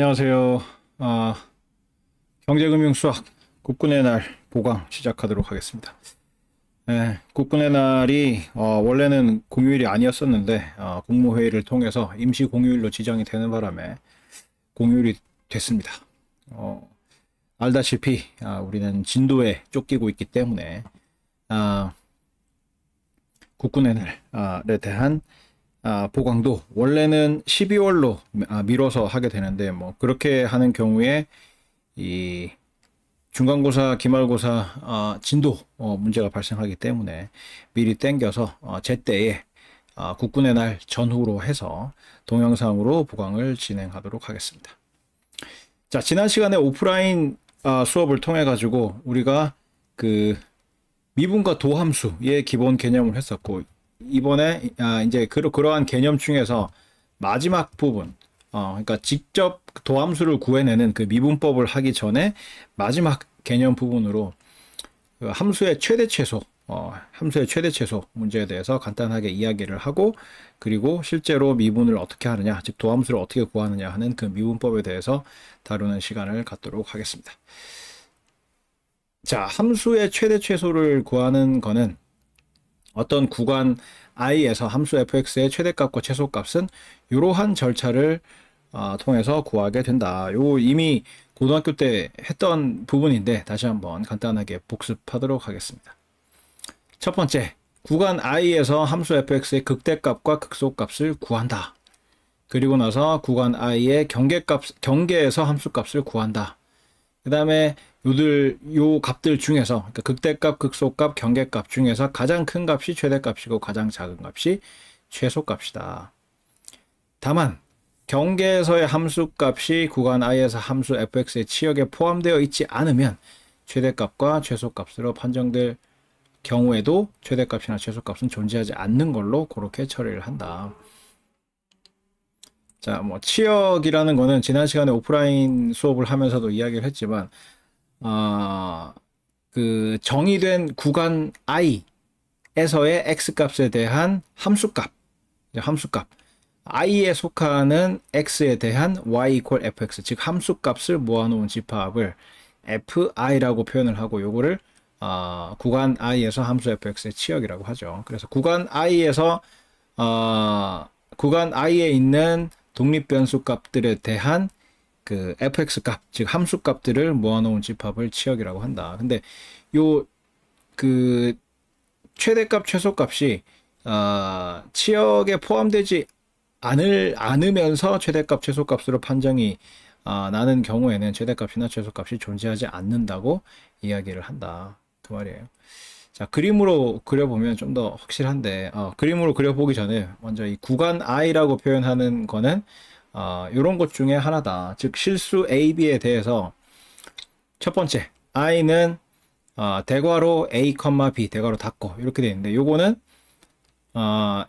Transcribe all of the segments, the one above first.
안녕하세요. 경제금융수학 국군의 날 보강 시작하도록 하겠습니다. 네, 국군의 날이 원래는 공휴일이 아니었었는데 국무회의를 통해서 임시 공휴일로 지정이 되는 바람에 공휴일이 됐습니다. 알다시피 우리는 진도에 쫓기고 있기 때문에 국군의 날에 대한 보강도 원래는 12월로 미뤄서 하게 되는데 뭐 그렇게 하는 경우에 이 중간고사, 기말고사 진도 문제가 발생하기 때문에 미리 땡겨서 제때에 국군의 날 전후로 해서 동영상으로 보강을 진행하도록 하겠습니다. 자, 지난 시간에 오프라인 수업을 통해 가지고 우리가 그 미분과 도함수의 기본 개념을 했었고, 이번에 이제 그러한 개념 중에서 마지막 부분, 그러니까 직접 도함수를 구해내는 그 미분법을 하기 전에 마지막 개념 부분으로 그 함수의 최대 최소, 함수의 최대 최소 문제에 대해서 간단하게 이야기를 하고, 그리고 실제로 미분을 어떻게 하느냐, 즉 도함수를 어떻게 구하느냐 하는 그 미분법에 대해서 다루는 시간을 갖도록 하겠습니다. 자, 함수의 최대 최소를 구하는 거는 어떤 구간 i에서 함수 fx의 최대값과 최소값은 이러한 절차를 통해서 구하게 된다. 요 이미 고등학교 때 했던 부분인데 다시 한번 간단하게 복습하도록 하겠습니다. 첫 번째, 구간 i에서 함수 fx의 극대값과 극소값을 구한다. 그리고 나서 구간 i의 경계에서 함수값을 구한다. 그 다음에 요 값들 중에서, 그러니까 극대값, 극소값, 경계값 중에서 가장 큰 값이 최대값이고 가장 작은 값이 최소값이다. 다만 경계에서의 함수값이 구간 i에서 함수 fx의 치역에 포함되어 있지 않으면 최대값과 최소값으로 판정될 경우에도 최대값이나 최소값은 존재하지 않는 걸로 그렇게 처리를 한다. 자, 뭐 치역이라는 거는 지난 시간에 오프라인 수업을 하면서도 이야기를 했지만 그 정의된 구간 i에서의 x값에 대한 함수값, i에 속하는 x에 대한 y equal fx, 즉 함수값을 모아놓은 집합을 fi라고 표현을 하고, 요거를 구간 i에서 함수 fx의 치역이라고 하죠. 그래서 구간 i에서 구간 i에 있는 독립변수 값들에 대한 그 fx 값, 즉 함수 값들을 모아놓은 집합을 치역이라고 한다. 근데 요 그 최대값, 최소값이 치역에 포함되지 않으면서 최대값, 최소값으로 판정이 나는 경우에는 최대값이나 최소값이 존재하지 않는다고 이야기를 한다. 그 말이에요. 자, 그림으로 그려보면 좀 더 확실한데, 그림으로 그려보기 전에 먼저 이 구간 i라고 표현하는 거는 이런 것 중에 하나다. 즉 실수 a, b에 대해서 첫 번째 i는 대괄호 a, b 대괄호 닫고 이렇게 되어 있는데, 요거는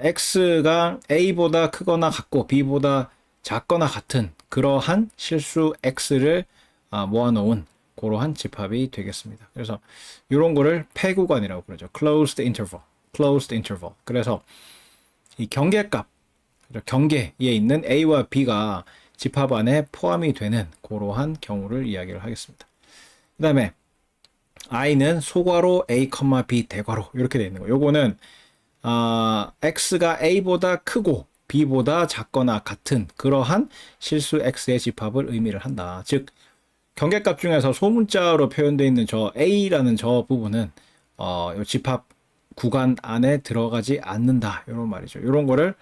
x가 a보다 크거나 같고 b보다 작거나 같은 그러한 실수 x를 모아놓은 그러한 집합이 되겠습니다. 그래서 이런 거를 폐구간이라고 그러죠. closed interval. 그래서 이 경계값, 경계에 있는 a와 b가 집합 안에 포함이 되는 그러한 경우를 이야기를 하겠습니다. 그 다음에 i는 소괄호 a, b 대괄호 이렇게 되어 있는 거. 요거는 x가 a보다 크고 b보다 작거나 같은 그러한 실수 x의 집합을 의미를 한다. 즉 경계값 중에서 소문자로 표현되어 있는 저 a라는 저 부분은 요 집합 구간 안에 들어가지 않는다. 이런 말이죠. 이런 거를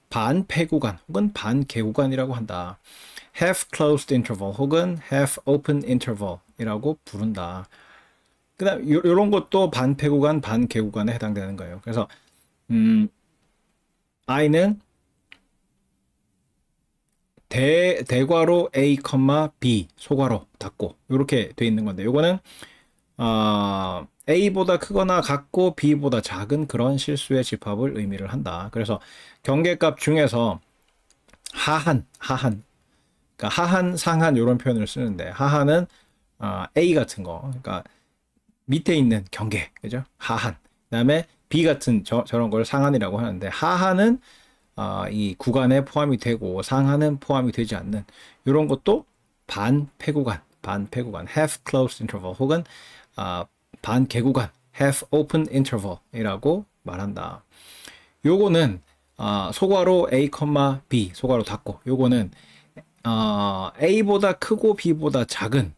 반폐구간 혹은 반개구간이라고 한다. half closed interval 혹은 half open interval이라고 부른다. 그 다음 이런 것도 반폐구간, 반개구간에 해당되는 거예요. 그래서 i는 대괄호 a, b 소괄호 닫고 이렇게 돼 있는 건데, 요거는 a보다 크거나 같고 b보다 작은 그런 실수의 집합을 의미를 한다. 그래서 경계값 중에서 하한, 그러니까 하한, 상한 이런 표현을 쓰는데, 하한은 a 같은 거, 그러니까 밑에 있는 경계, 그죠? 하한. 그다음에 b 같은 저런 걸 상한이라고 하는데, 하한은 이 구간에 포함이 되고 상한은 포함이 되지 않는 이런 것도 반폐구간, half closed interval 혹은 반개구간, half open interval이라고 말한다. 요거는 소괄호 A, B 소괄호 닫고 요거는 A보다 크고 B보다 작은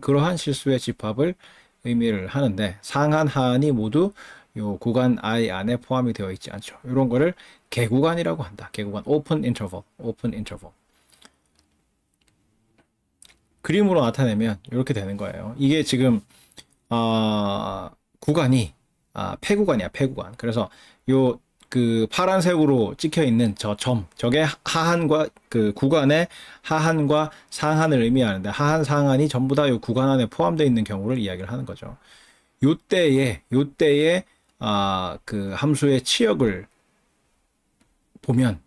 그러한 실수의 집합을 의미를 하는데 상한 하한이 모두 요 구간 I 안에 포함이 되어 있지 않죠. 이런 거를 개구간이라고 한다. 개구간 open interval. 그림으로 나타내면 이렇게 되는 거예요. 이게 지금 구간이 폐구간이야, 폐구간. 그래서 요 그 파란색으로 찍혀 있는 저 점, 저게 하한과 그 구간의 하한과 상한을 의미하는데 하한, 상한이 전부 다 요 구간 안에 포함되어 있는 경우를 이야기를 하는 거죠. 요때에 그 함수의 치역을 보면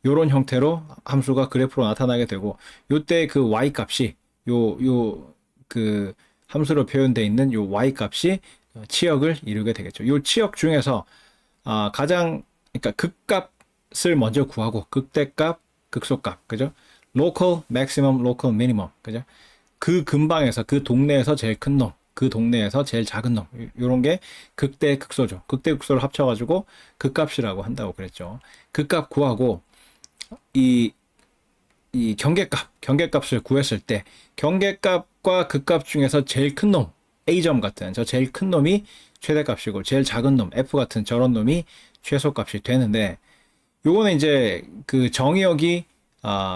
요런 형태로 함수가 그래프로 나타나게 되고 요때 그 y 값이 그 함수로 표현되어 있는 요 y 값이 치역을 이루게 되겠죠. 요 치역 중에서 그러니까 극값을 먼저 구하고 극대값, 극소값, 그죠? local maximum, local minimum, 그죠? 그 근방에서 그 동네에서 제일 큰 놈, 그 동네에서 제일 작은 놈, 요런 게 극대, 극소죠. 극대, 극소를 합쳐가지고 극값이라고 한다고 그랬죠. 극값 구하고 이 경계값을 구했을 때 경계값과 극값 중에서 제일 큰 놈, A점 같은 저 제일 큰 놈이 최대값이고 제일 작은 놈 F 같은 저런 놈이 최소값이 되는데 요거는 이제 그 정의역이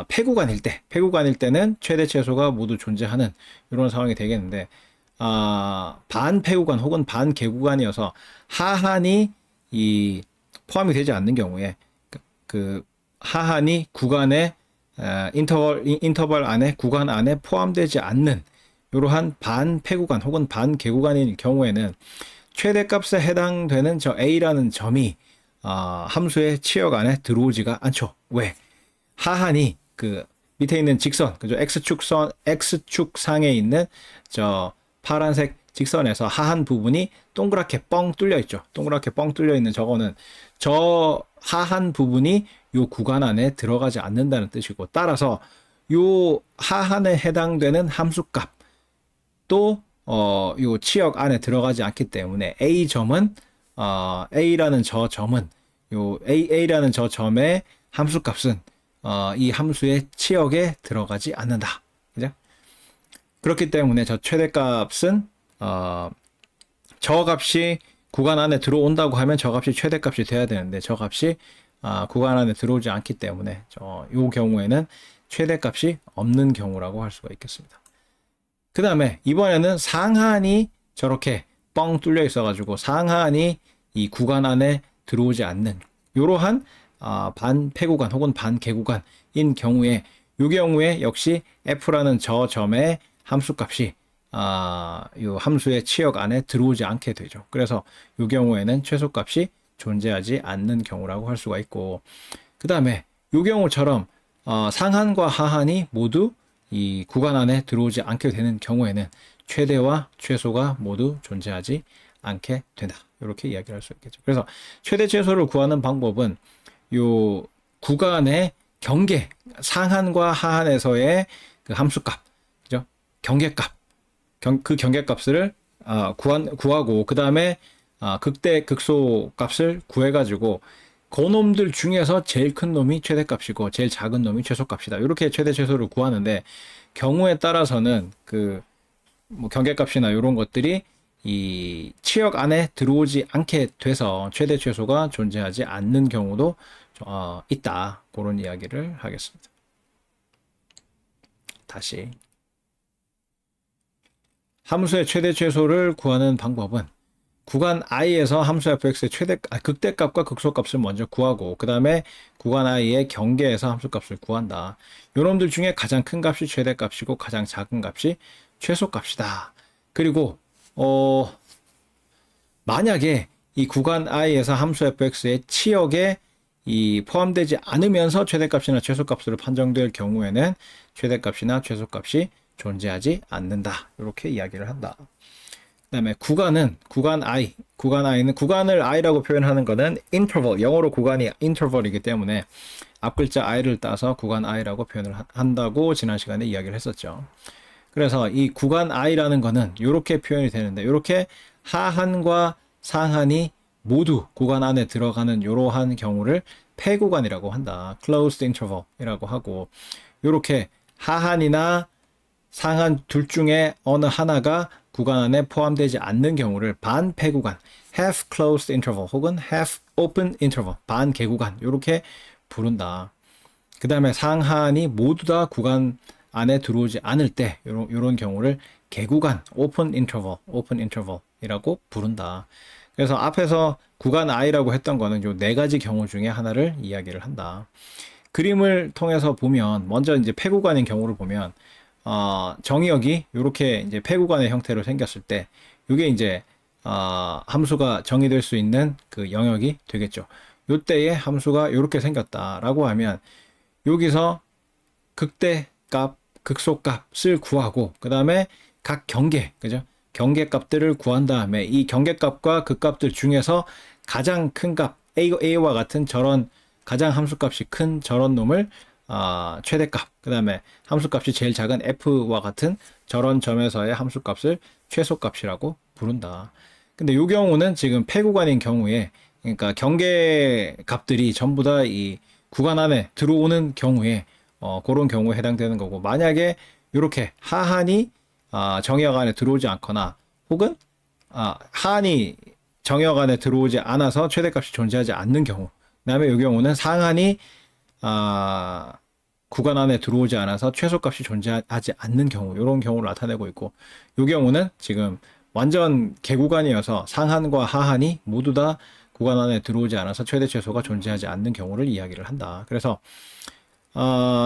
폐구간일 때는 최대 최소가 모두 존재하는 이런 상황이 되겠는데 반폐구간 혹은 반개구간이어서 하한이 포함이 되지 않는 경우에 그 하한이 구간의 인터벌 안에 구간 안에 포함되지 않는 이러한 반폐구간 혹은 반개구간인 경우에는 최대값에 해당되는 저 A라는 점이 함수의 치역 안에 들어오지가 않죠. 왜? 하한이 그 밑에 있는 직선, 그죠? X축 상에 있는 저 파란색 직선에서 하한 부분이 동그랗게 뻥 뚫려 있죠. 동그랗게 뻥 뚫려 있는 저거는 저 하한 부분이 요 구간 안에 들어가지 않는다는 뜻이고 따라서 요 하한에 해당되는 함수값 또 요 치역 안에 들어가지 않기 때문에 A점은 A라는 저 점은 요 A라는 저 점의 함수값은 이 함수의 치역에 들어가지 않는다. 그죠? 그렇기 때문에 저 최대값은 저 값이 구간 안에 들어온다고 하면 저 값이 최대값이 돼야 되는데 저 값이 구간 안에 들어오지 않기 때문에 요 경우에는 최대값이 없는 경우라고 할 수가 있겠습니다. 그 다음에 이번에는 상한이 저렇게 뻥 뚫려 있어가지고 상한이 이 구간 안에 들어오지 않는 이러한 반폐구간 혹은 반개구간인 경우에 이 경우에 역시 f라는 저 점의 함수값이 이 함수의 치역 안에 들어오지 않게 되죠. 그래서 이 경우에는 최소값이 존재하지 않는 경우라고 할 수가 있고 그 다음에 이 경우처럼 상한과 하한이 모두 이 구간 안에 들어오지 않게 되는 경우에는 최대와 최소가 모두 존재하지 않게 된다. 이렇게 이야기를 할 수 있겠죠. 그래서 최대 최소를 구하는 방법은 요 구간의 경계, 상한과 하한에서의 그 함수값, 그죠? 경계값, 그 경계값을 구하고 그 다음에 극대, 극소 값을 구해가지고 그놈들 중에서 제일 큰 놈이 최대값이고 제일 작은 놈이 최소값이다. 이렇게 최대 최소를 구하는데 경우에 따라서는 그 뭐 경계값이나 이런 것들이 이 치역 안에 들어오지 않게 돼서 최대 최소가 존재하지 않는 경우도 있다. 그런 이야기를 하겠습니다. 다시 함수의 최대 최소를 구하는 방법은 구간 i에서 함수 fx의 극대값과 극소값을 먼저 구하고 그 다음에 구간 i의 경계에서 함수값을 구한다. 요놈들 중에 가장 큰 값이 최대값이고 가장 작은 값이 최소값이다. 그리고 만약에 이 구간 i에서 함수 fx의 치역에 포함되지 않으면서 최대값이나 최소값으로 판정될 경우에는 최대값이나 최소값이 존재하지 않는다. 이렇게 이야기를 한다. 그다음에 구간은 구간 i는 구간을 i라고 표현하는 것은 interval, 영어로 구간이 interval이기 때문에 앞글자 i를 따서 구간 i라고 표현을 한다고 지난 시간에 이야기를 했었죠. 그래서 이 구간 i라는 거는 이렇게 표현이 되는데 이렇게 하한과 상한이 모두 구간 안에 들어가는 이러한 경우를 폐구간이라고 한다. closed interval이라고 하고 이렇게 하한이나 상한 둘 중에 어느 하나가 구간 안에 포함되지 않는 경우를 반폐구간, half closed interval 혹은 half open interval, 반개구간 이렇게 부른다. 그 다음에 상한이 모두 다 구간 안에 들어오지 않을 때 이런 경우를 개구간, open interval이라고 부른다. 그래서 앞에서 구간 i라고 했던 거는 요 네 가지 경우 중에 하나를 이야기를 한다. 그림을 통해서 보면 먼저 이제 폐구간인 경우를 보면 정의역이 이렇게 이제 폐구간의 형태로 생겼을 때 이게 이제 함수가 정의될 수 있는 그 영역이 되겠죠. 요때에 함수가 이렇게 생겼다라고 하면 여기서 극대값, 극소값을 구하고 그 다음에 각 경계, 그죠? 경계값들을 구한 다음에 이 경계값과 그 값들 중에서 가장 큰 값, A와 같은 저런 가장 함수값이 큰 저런 놈을 최대값, 그 다음에 함수값이 제일 작은 F와 같은 저런 점에서의 함수값을 최소값이라고 부른다. 근데 이 경우는 지금 폐구간인 경우에 그러니까 경계 값들이 전부 다 이 구간 안에 들어오는 경우에 그런 경우에 해당되는 거고 만약에 이렇게 하한이 정의역 안에 들어오지 않거나 혹은 하한이 정의역 안에 들어오지 않아서 최대값이 존재하지 않는 경우 그 다음에 이 경우는 상한이 구간 안에 들어오지 않아서 최소값이 존재하지 않는 경우 이런 경우를 나타내고 있고 이 경우는 지금 완전 개구간이어서 상한과 하한이 모두 다 구간 안에 들어오지 않아서 최대 최소가 존재하지 않는 경우를 이야기를 한다. 그래서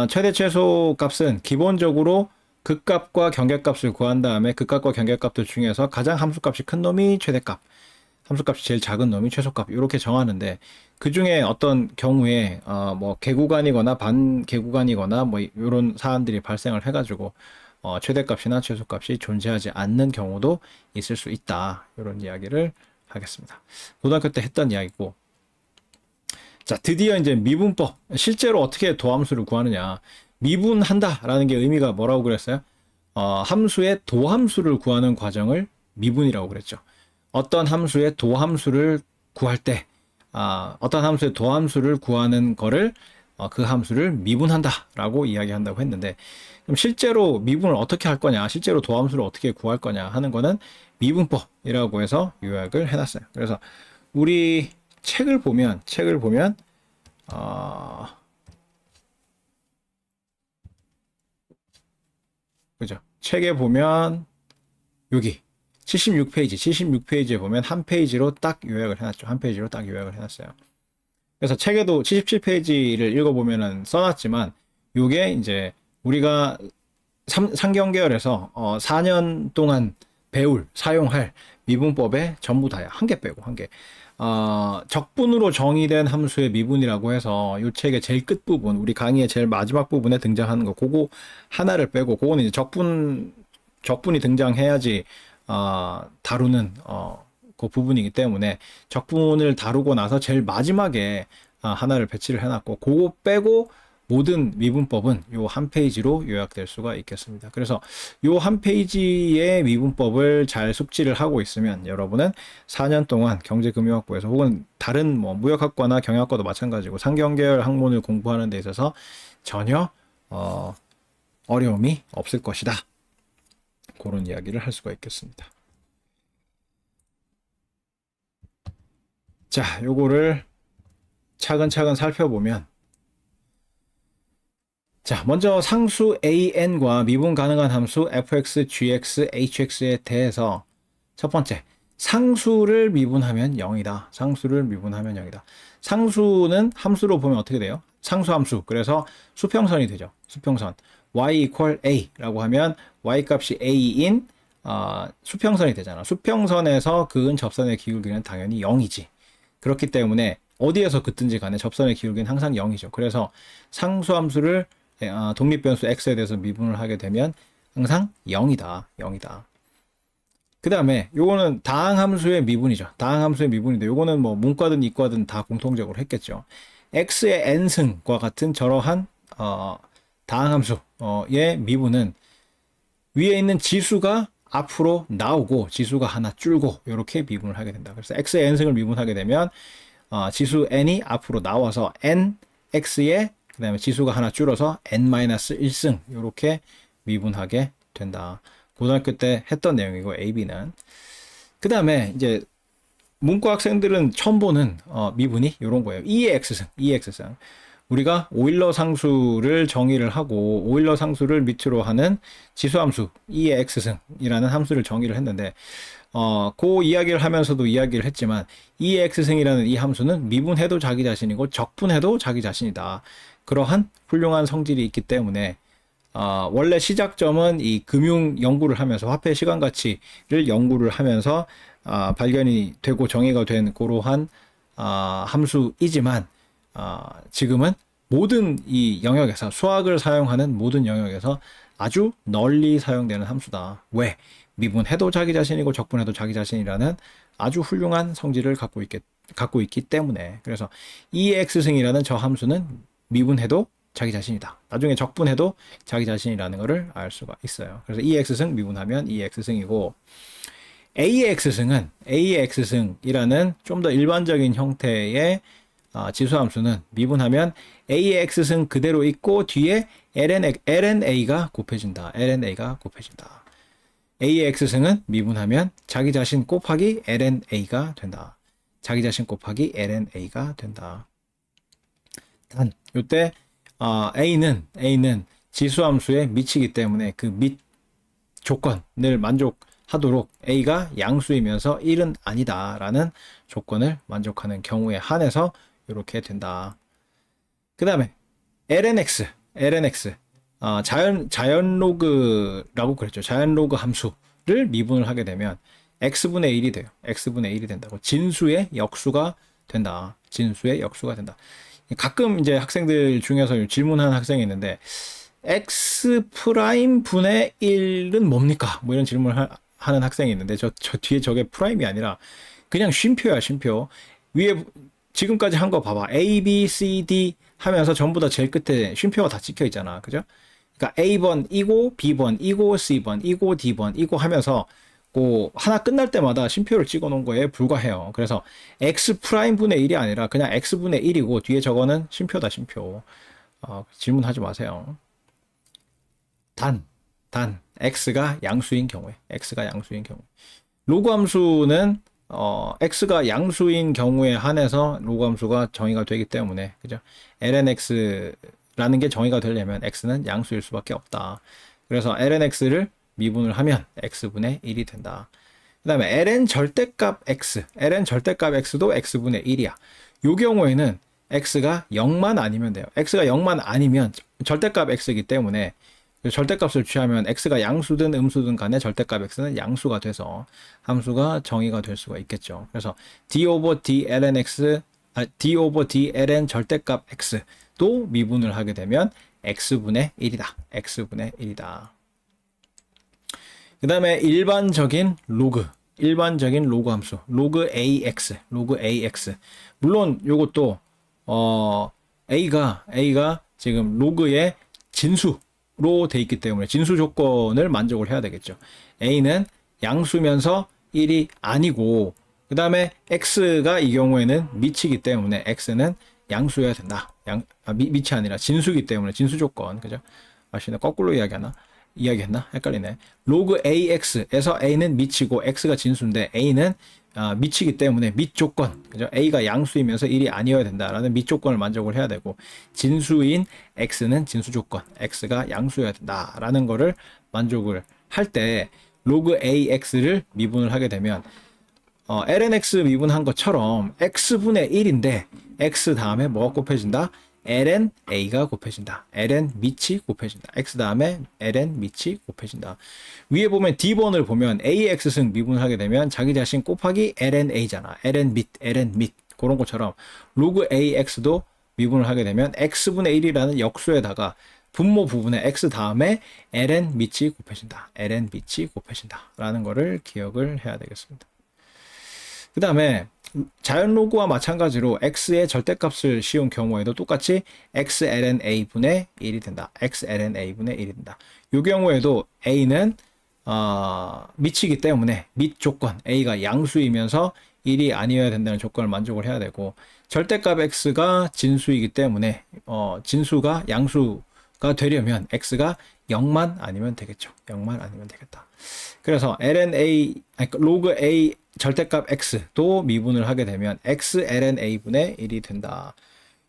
최대 최소 값은 기본적으로 극값과 경계값을 구한 다음에 극값과 경계값들 중에서 가장 함수값이 큰 놈이 최대값, 함수값이 제일 작은 놈이 최소값 이렇게 정하는데 그 중에 어떤 경우에 뭐 개구간이거나 반개구간이거나 뭐 이런 사안들이 발생을 해가지고 최대값이나 최소값이 존재하지 않는 경우도 있을 수 있다. 이런 이야기를 하겠습니다. 고등학교 때 했던 이야기고 자 드디어 이제 미분법 실제로 어떻게 도함수를 구하느냐 미분한다라는 게 의미가 뭐라고 그랬어요? 함수의 도함수를 구하는 과정을 미분이라고 그랬죠. 어떤 함수의 도함수를 구할 때 어떤 함수의 도함수를 구하는 거를 그 함수를 미분한다라고 이야기한다고 했는데 그럼 실제로 미분을 어떻게 할 거냐 실제로 도함수를 어떻게 구할 거냐 하는 거는 미분법이라고 해서 요약을 해놨어요. 그래서 우리 책을 보면 그죠? 책에 보면 여기 76페이지에 보면 한 페이지로 딱 요약을 해놨죠. 한 페이지로 딱 요약을 해놨어요. 그래서 책에도 77페이지를 읽어보면은 써놨지만 요게 이제 우리가 상경계열에서 4년 동안 사용할 미분법의 전부 다야. 한 개 빼고 한 개. 적분으로 정의된 함수의 미분이라고 해서 이 책의 제일 끝부분, 우리 강의의 제일 마지막 부분에 등장하는 거, 그거 하나를 빼고, 그거는 이제 적분이 등장해야지, 다루는, 그 부분이기 때문에 적분을 다루고 나서 제일 마지막에 하나를 배치를 해놨고, 그거 빼고 모든 미분법은 요 한 페이지로 요약될 수가 있겠습니다. 그래서 요 한 페이지의 미분법을 잘 숙지를 하고 있으면 여러분은 4년 동안 경제금융학부에서 혹은 다른 뭐 무역학과나 경영학과도 마찬가지고 상경계열 학문을 공부하는 데 있어서 전혀 어려움이 없을 것이다. 그런 이야기를 할 수가 있겠습니다. 자, 요거를 차근차근 살펴보면 자, 먼저 상수 an과 미분 가능한 함수 fx, gx, hx에 대해서 첫 번째, 상수를 미분하면 0이다. 상수를 미분하면 0이다. 상수는 함수로 보면 어떻게 돼요? 상수함수. 그래서 수평선이 되죠. 수평선. y equal a라고 하면 y 값이 a인 수평선이 되잖아. 수평선에서 그은 접선의 기울기는 당연히 0이지. 그렇기 때문에 어디에서 긋든지 간에 접선의 기울기는 항상 0이죠. 그래서 상수함수를 독립변수 x에 대해서 미분을 하게 되면 항상 0이다. 그 다음에 요거는 다항함수의 미분이죠. 다항함수의 미분인데 요거는 뭐 문과든 이과든 다 공통적으로 했겠죠. x의 n승과 같은 저러한 다항함수의 미분은 위에 있는 지수가 앞으로 나오고 지수가 하나 줄고 이렇게 미분을 하게 된다. 그래서 x의 n승을 미분하게 되면 지수 n이 앞으로 나와서 n x에 그 다음에 지수가 하나 줄어서 n-1승 이렇게 미분하게 된다. 고등학교 때 했던 내용이고 AB는. 그 다음에 이제 문과 학생들은 처음 보는 미분이 이런 거예요. 2의 x승. 우리가 오일러 상수를 정의를 하고 오일러 상수를 밑으로 하는 지수함수 2의 x승이라는 함수를 정의를 했는데 그 이야기를 하면서도 이야기를 했지만 2의 x승이라는 이 함수는 미분해도 자기 자신이고 적분해도 자기 자신이다. 그러한 훌륭한 성질이 있기 때문에 원래 시작점은 이 금융 연구를 하면서 화폐 시간 가치를 연구를 하면서 발견이 되고 정의가 된 그러한 함수이지만 지금은 모든 이 영역에서 수학을 사용하는 모든 영역에서 아주 널리 사용되는 함수다. 왜? 미분해도 자기 자신이고 적분해도 자기 자신이라는 아주 훌륭한 성질을 갖고 있기 때문에. 그래서 2의 x승이라는 저 함수는 미분해도 자기 자신이다. 나중에 적분해도 자기 자신이라는 것을 알 수가 있어요. 그래서 2의 x승 미분하면 2의 x승이고 a의 x승이라는 좀 더 일반적인 형태의 지수함수는 미분하면 a의 x승 그대로 있고 뒤에 lna가 곱해진다. a의 x승은 미분하면 자기 자신 곱하기 lna가 된다. 자기 자신 곱하기 lna가 된다. 단 요때 a는 지수함수에 미치기 때문에 그 밑 조건을 만족하도록 a가 양수이면서 1은 아니다 라는 조건을 만족하는 경우에 한해서 이렇게 된다. 그 다음에 lnx 자연 로그라고 그랬죠. 자연 로그 함수를 미분을 하게 되면 x분의 1이 돼요. x분의 1이 된다고. 진수의 역수가 된다. 가끔 이제 학생들 중에서 질문하는 학생이 있는데 x 프라임 분의 1은 뭡니까? 뭐 이런 질문을 하는 학생이 있는데 저 뒤에 저게 프라임이 아니라 그냥 쉼표야, 쉼표. 위에 지금까지 한 거 봐봐. A, B, C, D 하면서 전부 다 제일 끝에 쉼표가 다 찍혀 있잖아. 그죠? 그러니까 A번 이고 B번 이고 C번 이고 D번 이고 하면서 그 하나 끝날 때마다 쉼표를 찍어 놓은 거에 불과해요. 그래서 x 프라임 분의 1이 아니라 그냥 x분의 1이고 뒤에 저거는 쉼표다, 쉼표. 질문하지 마세요. 단 x가 양수인 경우에 로그 함수는 x가 양수인 경우에 한해서 로그 함수가 정의가 되기 때문에 그죠? lnx라는 게 정의가 되려면 x는 양수일 수밖에 없다. 그래서 lnx를 미분을 하면 x분의 1이 된다. 그 다음에 ln 절대값 x도 x분의 1이야. 이 경우에는 x가 0만 아니면 돼요. x가 0만 아니면 절대값 x이기 때문에 절대값을 취하면 x가 양수든 음수든 간에 절대값 x는 양수가 돼서 함수가 정의가 될 수가 있겠죠. 그래서 d over d ln 절대값 x도 미분을 하게 되면 x분의 1이다. 그 다음에 일반적인 로그 함수 로그 ax 물론 요것도 a가 지금 로그의 진수로 돼 있기 때문에 진수 조건을 만족을 해야 되겠죠. a는 양수면서 1이 아니고 그 다음에 x가 이 경우에는 미치기 때문에 x는 양수여야 된다. 밑이 아니라 진수기 때문에 진수 조건. 그죠? 아시나? 거꾸로 이야기했나? 헷갈리네. 로그 ax에서 a는 미치고 x가 진수인데 a는 미치기 때문에 밑 조건. 그죠? a가 양수이면서 1이 아니어야 된다라는 밑 조건을 만족을 해야 되고 진수인 x는 진수 조건. x가 양수여야 된다라는 거를 만족을 할 때 로그 ax를 미분을 하게 되면 lnx 미분한 것처럼 x분의 1인데 x 다음에 뭐가 곱해진다? lna가 곱해진다. ln 밑이 곱해진다. x 다음에 ln 밑이 곱해진다. 위에 보면 D번을 보면 ax승 미분을 하게 되면 자기 자신 곱하기 lna잖아. ln 밑 그런 것처럼 로그 ax도 미분을 하게 되면 x분의 1이라는 역수에다가 분모 부분에 x 다음에 ln 밑이 곱해진다. 라는 거를 기억을 해야 되겠습니다. 그 다음에 자연 로그와 마찬가지로 x의 절대값을 씌운 경우에도 똑같이 xln a분의 1이 된다. xln a분의 1이 된다. 이 경우에도 a는 미치기 때문에 밑 조건 a가 양수이면서 1이 아니어야 된다는 조건을 만족을 해야 되고, 절대값 x가 진수이기 때문에 진수가 양수가 되려면 x가 0만 아니면 되겠죠. 0만 아니면 되겠다. 그래서 로그 a 절대값 x도 미분을 하게 되면 x ln a분의 1이 된다.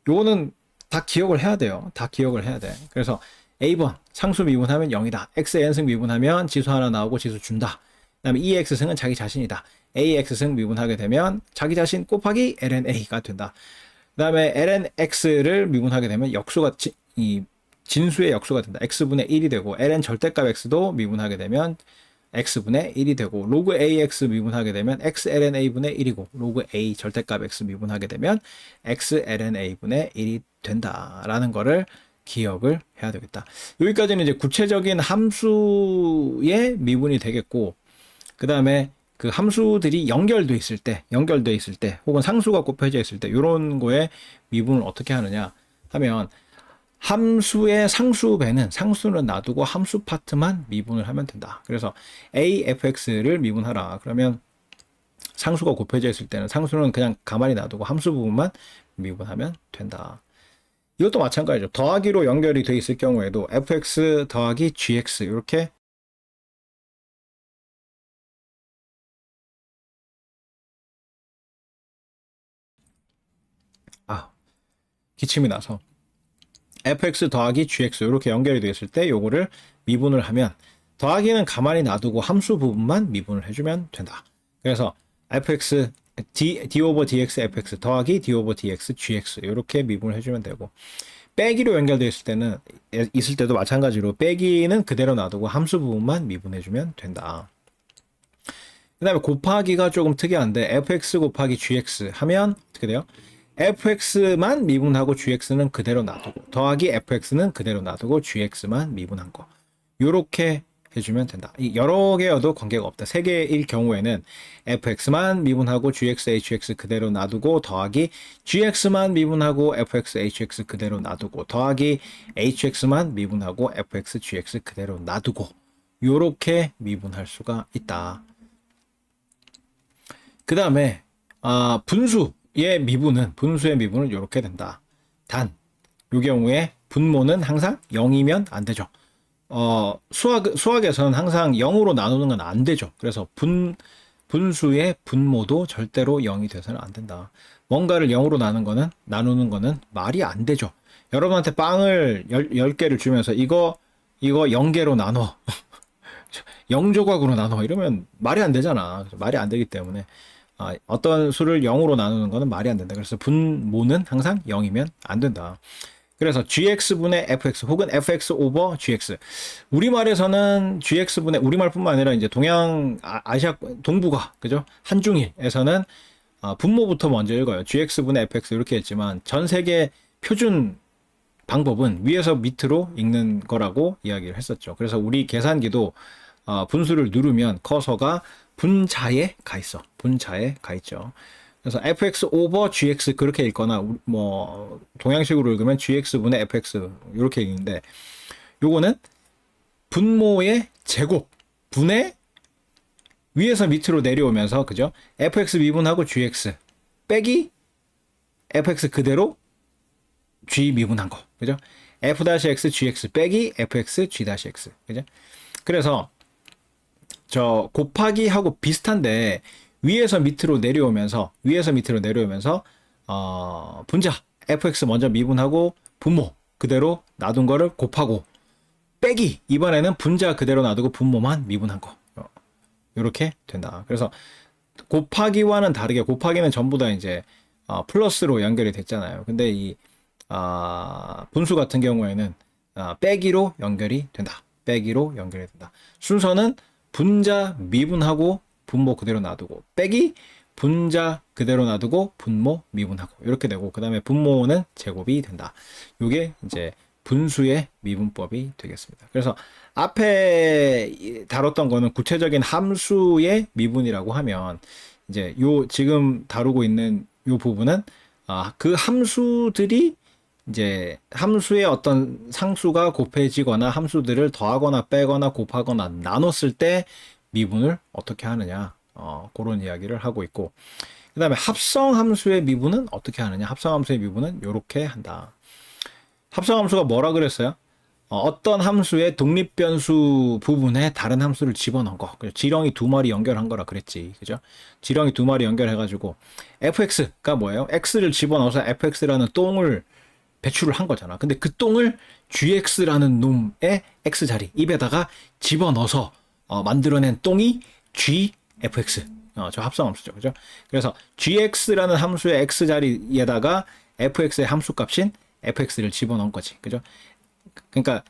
요거는 다 기억을 해야 돼요. 다 기억을 해야 돼. 그래서 a번 상수 미분하면 0이다. x n승 미분하면 지수 하나 나오고 지수 준다. 그 다음에 2x승은 자기 자신이다. ax승 미분하게 되면 자기 자신 곱하기 ln a가 된다. 그 다음에 ln x를 미분하게 되면 역수가 진수의 역수가 된다. x분의 1이 되고, ln 절대값 x도 미분하게 되면 x분의 1이 되고, 로그 ax 미분하게 되면 x ln a분의 1이고, 로그 a 절대값 x 미분하게 되면 x ln a분의 1이 된다라는 거를 기억을 해야 되겠다. 여기까지는 이제 구체적인 함수의 미분이 되겠고, 그 다음에 그 함수들이 연결돼 있을 때, 혹은 상수가 곱해져 있을 때, 이런 거에 미분을 어떻게 하느냐 하면, 함수의 상수배는 상수는 놔두고 함수 파트만 미분을 하면 된다. 그래서 a fx를 미분하라. 그러면 상수가 곱해져 있을 때는 상수는 그냥 가만히 놔두고 함수 부분만 미분하면 된다. 이것도 마찬가지죠. 더하기로 연결이 돼 있을 경우에도 fx 더하기 gx 이렇게 기침이 나서 fx 더하기 gx 이렇게 연결이 되어 있을 때 요거를 미분을 하면, 더하기는 가만히 놔두고 함수 부분만 미분을 해주면 된다. 그래서 fx d 오버 dx fx 더하기 d 오버 dx gx 이렇게 미분을 해주면 되고, 빼기로 연결되어 있을 때도 마찬가지로 빼기는 그대로 놔두고 함수 부분만 미분해주면 된다. 그 다음에 곱하기가 조금 특이한데, fx 곱하기 gx 하면 어떻게 돼요? fx만 미분하고 gx는 그대로 놔두고, 더하기 fx는 그대로 놔두고 gx만 미분한 거, 요렇게 해주면 된다. 여러 개여도 관계가 없다. 세 개일 경우에는 fx만 미분하고 gx, hx 그대로 놔두고, 더하기 gx만 미분하고 fx, hx 그대로 놔두고, 더하기 hx만 미분하고 fx, gx 그대로 놔두고, 요렇게 미분할 수가 있다. 그 다음에 분수의 미분은 이렇게 된다. 단, 이 경우에 분모는 항상 0이면 안 되죠. 수학에서는 항상 0으로 나누는 건 안 되죠. 그래서 분수의 분모도 절대로 0이 돼서는 안 된다. 뭔가를 0으로 나누는 거는 말이 안 되죠. 여러분한테 빵을 10개를 주면서 이거 0개로 나눠. 0조각으로 나눠. 이러면 말이 안 되잖아. 말이 안 되기 때문에 어떤 수를 0으로 나누는 것은 말이 안 된다. 그래서 분모는 항상 0이면 안 된다. 그래서 gx분의 fx 혹은 fx 오버 gx. 우리말에서는 gx분의, 우리말뿐만 아니라 이제 아시아 동북아, 그죠? 한중일에서는 분모부터 먼저 읽어요. gx분의 fx 이렇게 했지만 전 세계 표준 방법은 위에서 밑으로 읽는 거라고 이야기를 했었죠. 그래서 우리 계산기도 분수를 누르면 커서가 분자에 가 있어. 분자에 가 있죠. 그래서 fx 오버 gx 그렇게 읽거나, 뭐 동양식으로 읽으면 gx분의 fx 이렇게 읽는데, 요거는 분모의 제곱 분의 위에서 밑으로 내려오면서, 그죠? fx 미분하고 gx 빼기 fx 그대로 g 미분한 거, 그죠? f-x gx 빼기 fx g-x, 그죠? 그래서 저 곱하기하고 비슷한데, 위에서 밑으로 내려오면서 분자 fx 먼저 미분하고 분모 그대로 놔둔 거를 곱하고, 빼기 이번에는 분자 그대로 놔두고 분모만 미분한 거, 이렇게 된다. 그래서 곱하기와는 다르게, 곱하기는 전부 다 이제 플러스로 연결이 됐잖아요. 근데 이 분수 같은 경우에는 빼기로 연결이 된다. 순서는 분자 미분하고 분모 그대로 놔두고, 빼기 분자 그대로 놔두고 분모 미분하고, 이렇게 되고, 그 다음에 분모는 제곱이 된다. 이게 이제 분수의 미분법이 되겠습니다. 그래서 앞에 다뤘던 거는 구체적인 함수의 미분이라고 하면, 이제 요 지금 다루고 있는 요 부분은 그 함수들이 이제 함수의 어떤 상수가 곱해지거나 함수들을 더하거나 빼거나 곱하거나 나눴을 때 미분을 어떻게 하느냐, 그런 이야기를 하고 있고, 그 다음에 합성함수의 미분은 어떻게 하느냐. 합성함수의 미분은 이렇게 한다. 합성함수가 뭐라 그랬어요? 어떤 함수의 독립변수 부분에 다른 함수를 집어넣은 거. 지렁이 두 마리 연결한 거라 그랬지. 그죠? 지렁이 두 마리 연결해가지고 fx가 뭐예요? x를 집어넣어서 fx라는 똥을 배출을 한 거잖아. 근데 그 똥을 gx라는 놈의 x자리 입에다가 집어넣어서 만들어낸 똥이 gfx. 저 합성함수죠. 그죠? 그래서 gx라는 함수의 x자리에다가 fx의 함수값인 fx를 집어넣은 거지. 그죠? 그러니까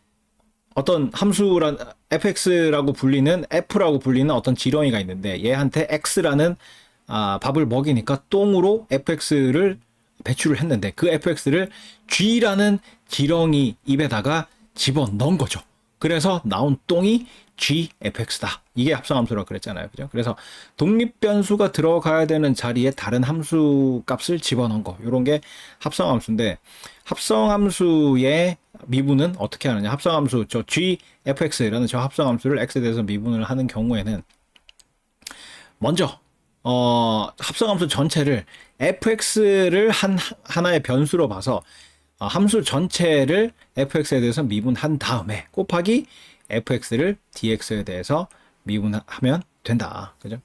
어떤 함수란 fx라고 불리는 f라고 불리는 어떤 지렁이가 있는데 얘한테 x라는 밥을 먹이니까 똥으로 fx를 배출을 했는데 그 fx를 g라는 지렁이 입에다가 집어넣은 거죠. 그래서 나온 똥이 gfx다. 이게 합성함수라고 그랬잖아요. 그죠? 그래서 독립변수가 들어가야 되는 자리에 다른 함수 값을 집어넣은 거. 이런 게 합성함수인데 합성함수의 미분은 어떻게 하느냐. 합성함수 저 gfx라는 저 합성함수를 x에 대해서 미분을 하는 경우에는 먼저 합성함수 전체를 fx를 하나의 변수로 봐서 함수 전체를 fx에 대해서 미분한 다음에 곱하기 fx를 dx에 대해서 미분하면 된다. 그죠?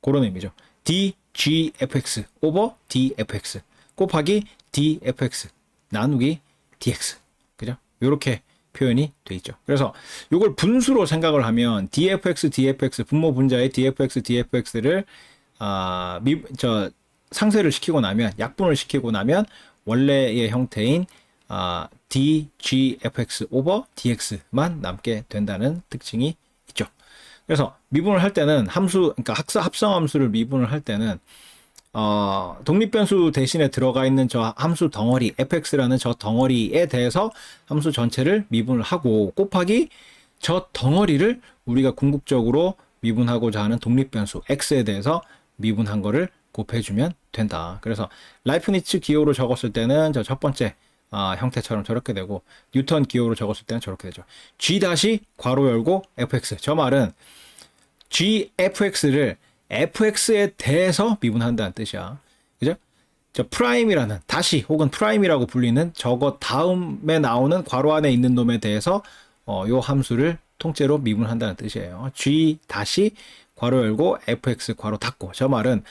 그런 의미죠. dgfx over dfx 곱하기 dfx 나누기 dx. 그죠? 요렇게 표현이 돼 있죠. 그래서 요걸 분수로 생각을 하면 dfx 분모 분자의 dfx를 상쇄를 시키고 나면 약분을 시키고 나면 원래의 형태인 dgfx over dx만 남게 된다는 특징이 있죠. 그래서 미분을 할 때는 그러니까 합성함수를 미분을 할 때는 독립변수 대신에 들어가 있는 저 함수 덩어리 fx라는 저 덩어리에 대해서 함수 전체를 미분을 하고 곱하기 저 덩어리를 우리가 궁극적으로 미분하고자 하는 독립변수 x에 대해서 미분한 거를 곱해주면 된다. 그래서 라이프니츠 기호로 적었을 때는 저 첫 번째 형태처럼 저렇게 되고 뉴턴 기호로 적었을 때는 저렇게 되죠. g 다시 괄호 열고 fx. 저 말은 gfx를 fx에 대해서 미분한다는 뜻이야. 그죠? 저 프라임이라는 다시 혹은 프라임이라고 불리는 저거 다음에 나오는 괄호 안에 있는 놈에 대해서 요 함수를 통째로 미분한다는 뜻이에요. g 다시 괄호 열고 fx 괄호 닫고. 저 말은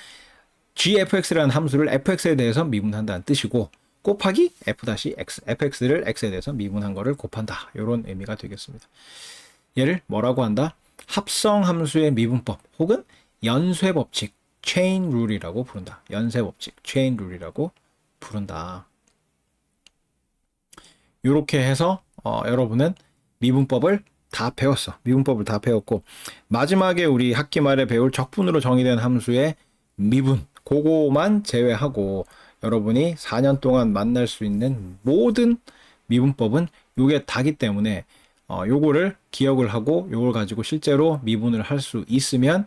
gfx라는 함수를 fx에 대해서 미분한다는 뜻이고 곱하기 f-x, fx를 x에 대해서 미분한 거를 곱한다. 이런 의미가 되겠습니다. 얘를 뭐라고 한다? 합성함수의 미분법 혹은 연쇄법칙, chain rule이라고 부른다. 연쇄법칙, chain rule이라고 부른다. 이렇게 해서 여러분은 미분법을 다 배웠어. 미분법을 다 배웠고 마지막에 우리 학기 말에 배울 적분으로 정의된 함수의 미분 그거만 제외하고 여러분이 4년 동안 만날 수 있는 모든 미분법은 요게 다기 때문에 요거를 기억을 하고 요걸 가지고 실제로 미분을 할 수 있으면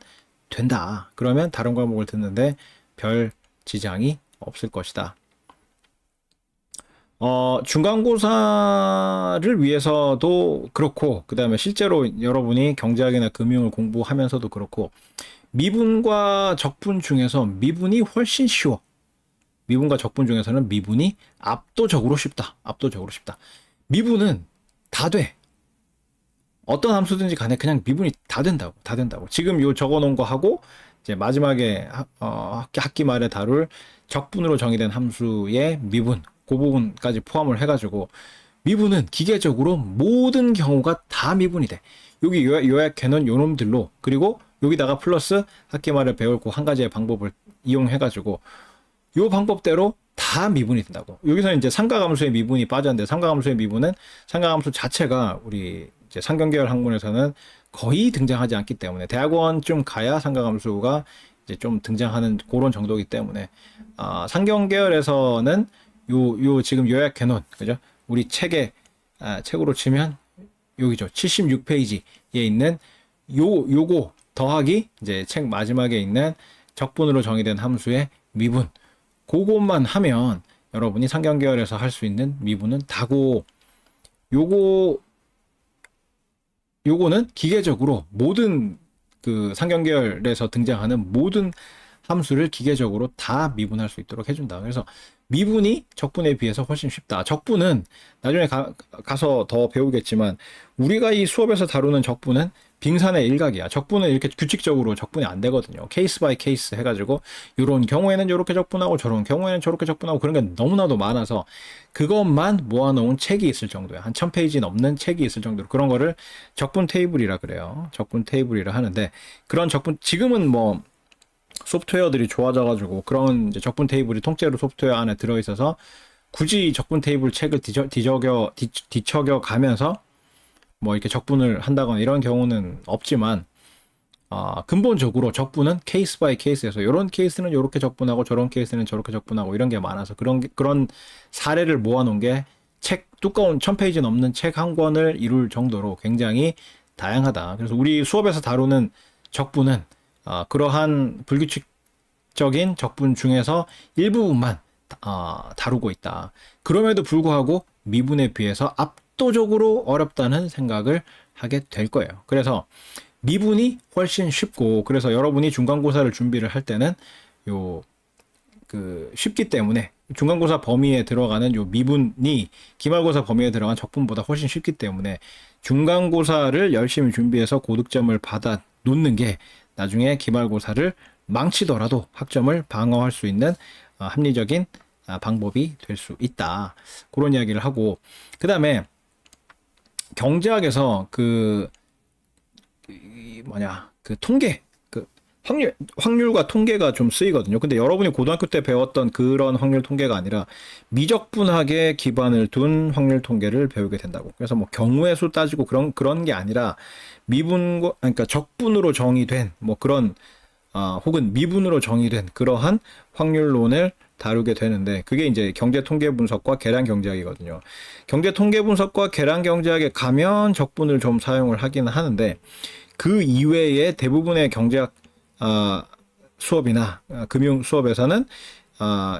된다. 그러면 다른 과목을 듣는데 별 지장이 없을 것이다. 중간고사를 위해서도 그렇고 그 다음에 실제로 여러분이 경제학이나 금융을 공부하면서도 그렇고 미분과 적분 중에서 미분이 훨씬 쉬워. 미분과 적분 중에서는 미분이 압도적으로 쉽다. 압도적으로 쉽다. 미분은 다 돼. 어떤 함수든지 간에 그냥 미분이 다 된다고. 다 된다고. 지금 요 적어놓은 거 하고 이제 마지막에 학기 말에 다룰 적분으로 정의된 함수의 미분 그 부분까지 포함을 해가지고 미분은 기계적으로 모든 경우가 다 미분이 돼. 여기 요약해놓은 요놈들로 그리고 여기다가 플러스 학기 말에 배울 그 한 가지의 방법을 이용해가지고 요 방법대로 다 미분이 된다고. 여기서 이제 삼각함수의 미분이 빠졌는데 삼각함수의 미분은 삼각함수 자체가 우리 이제 상경계열 학문에서는 거의 등장하지 않기 때문에 대학원쯤 가야 삼각함수가 이제 좀 등장하는 그런 정도이기 때문에 상경계열에서는 요 지금 요약해놓은 그죠? 우리 책으로 치면 여기죠. 76페이지에 있는 요거 더하기 이제 책 마지막에 있는 적분으로 정의된 함수의 미분. 그것만 하면 여러분이 상경계열에서 할 수 있는 미분은 다고, 요거는 기계적으로 모든 그 상경계열에서 등장하는 모든 함수를 기계적으로 다 미분할 수 있도록 해준다. 그래서 미분이 적분에 비해서 훨씬 쉽다. 적분은 나중에 가서 더 배우겠지만 우리가 이 수업에서 다루는 적분은 빙산의 일각이야. 적분은 이렇게 규칙적으로 적분이 안 되거든요. 케이스 바이 케이스 해가지고 이런 경우에는 이렇게 적분하고 저런 경우에는 저렇게 적분하고 그런 게 너무나도 많아서 그것만 모아놓은 책이 있을 정도야. 한 1000페이지 넘는 책이 있을 정도로 그런 거를 적분 테이블이라 그래요. 적분 테이블이라 하는데 그런 적분 지금은 뭐 소프트웨어들이 좋아져가지고 그런 이제 적분 테이블이 통째로 소프트웨어 안에 들어있어서 굳이 적분 테이블 책을 뒤척여 가면서 뭐 이렇게 적분을 한다거나 이런 경우는 없지만 근본적으로 적분은 케이스 바이 케이스에서 이런 케이스는 이렇게 적분하고 저런 케이스는 저렇게 적분하고 이런 게 많아서 그런 사례를 모아놓은 게 책 두꺼운 1000페이지 넘는 책 한 권을 이룰 정도로 굉장히 다양하다. 그래서 우리 수업에서 다루는 적분은 그러한 불규칙적인 적분 중에서 일부분만 다루고 있다. 그럼에도 불구하고 미분에 비해서 압도적으로 어렵다는 생각을 하게 될 거예요. 그래서 미분이 훨씬 쉽고 그래서 여러분이 중간고사를 준비를 할 때는 쉽기 때문에 중간고사 범위에 들어가는 요 미분이 기말고사 범위에 들어간 적분보다 훨씬 쉽기 때문에 중간고사를 열심히 준비해서 고득점을 받아 놓는 게 나중에 기말고사를 망치더라도 학점을 방어할 수 있는 합리적인 방법이 될 수 있다. 그런 이야기를 하고 그 다음에 경제학에서 그 통계 확률과 통계가 좀 쓰이거든요. 근데 여러분이 고등학교 때 배웠던 그런 확률 통계가 아니라 미적분학에 기반을 둔 확률 통계를 배우게 된다고. 그래서 뭐 경우의 수 따지고 그런 게 아니라 그러니까 적분으로 정의된 뭐 그런 혹은 미분으로 정의된 그러한 확률론을 다루게 되는데 그게 이제 경제 통계 분석과 계량 경제학이거든요. 경제 통계 분석과 계량 경제학에 가면 적분을 좀 사용을 하긴 하는데 그 이외에 대부분의 경제학 수업이나 금융 수업에서는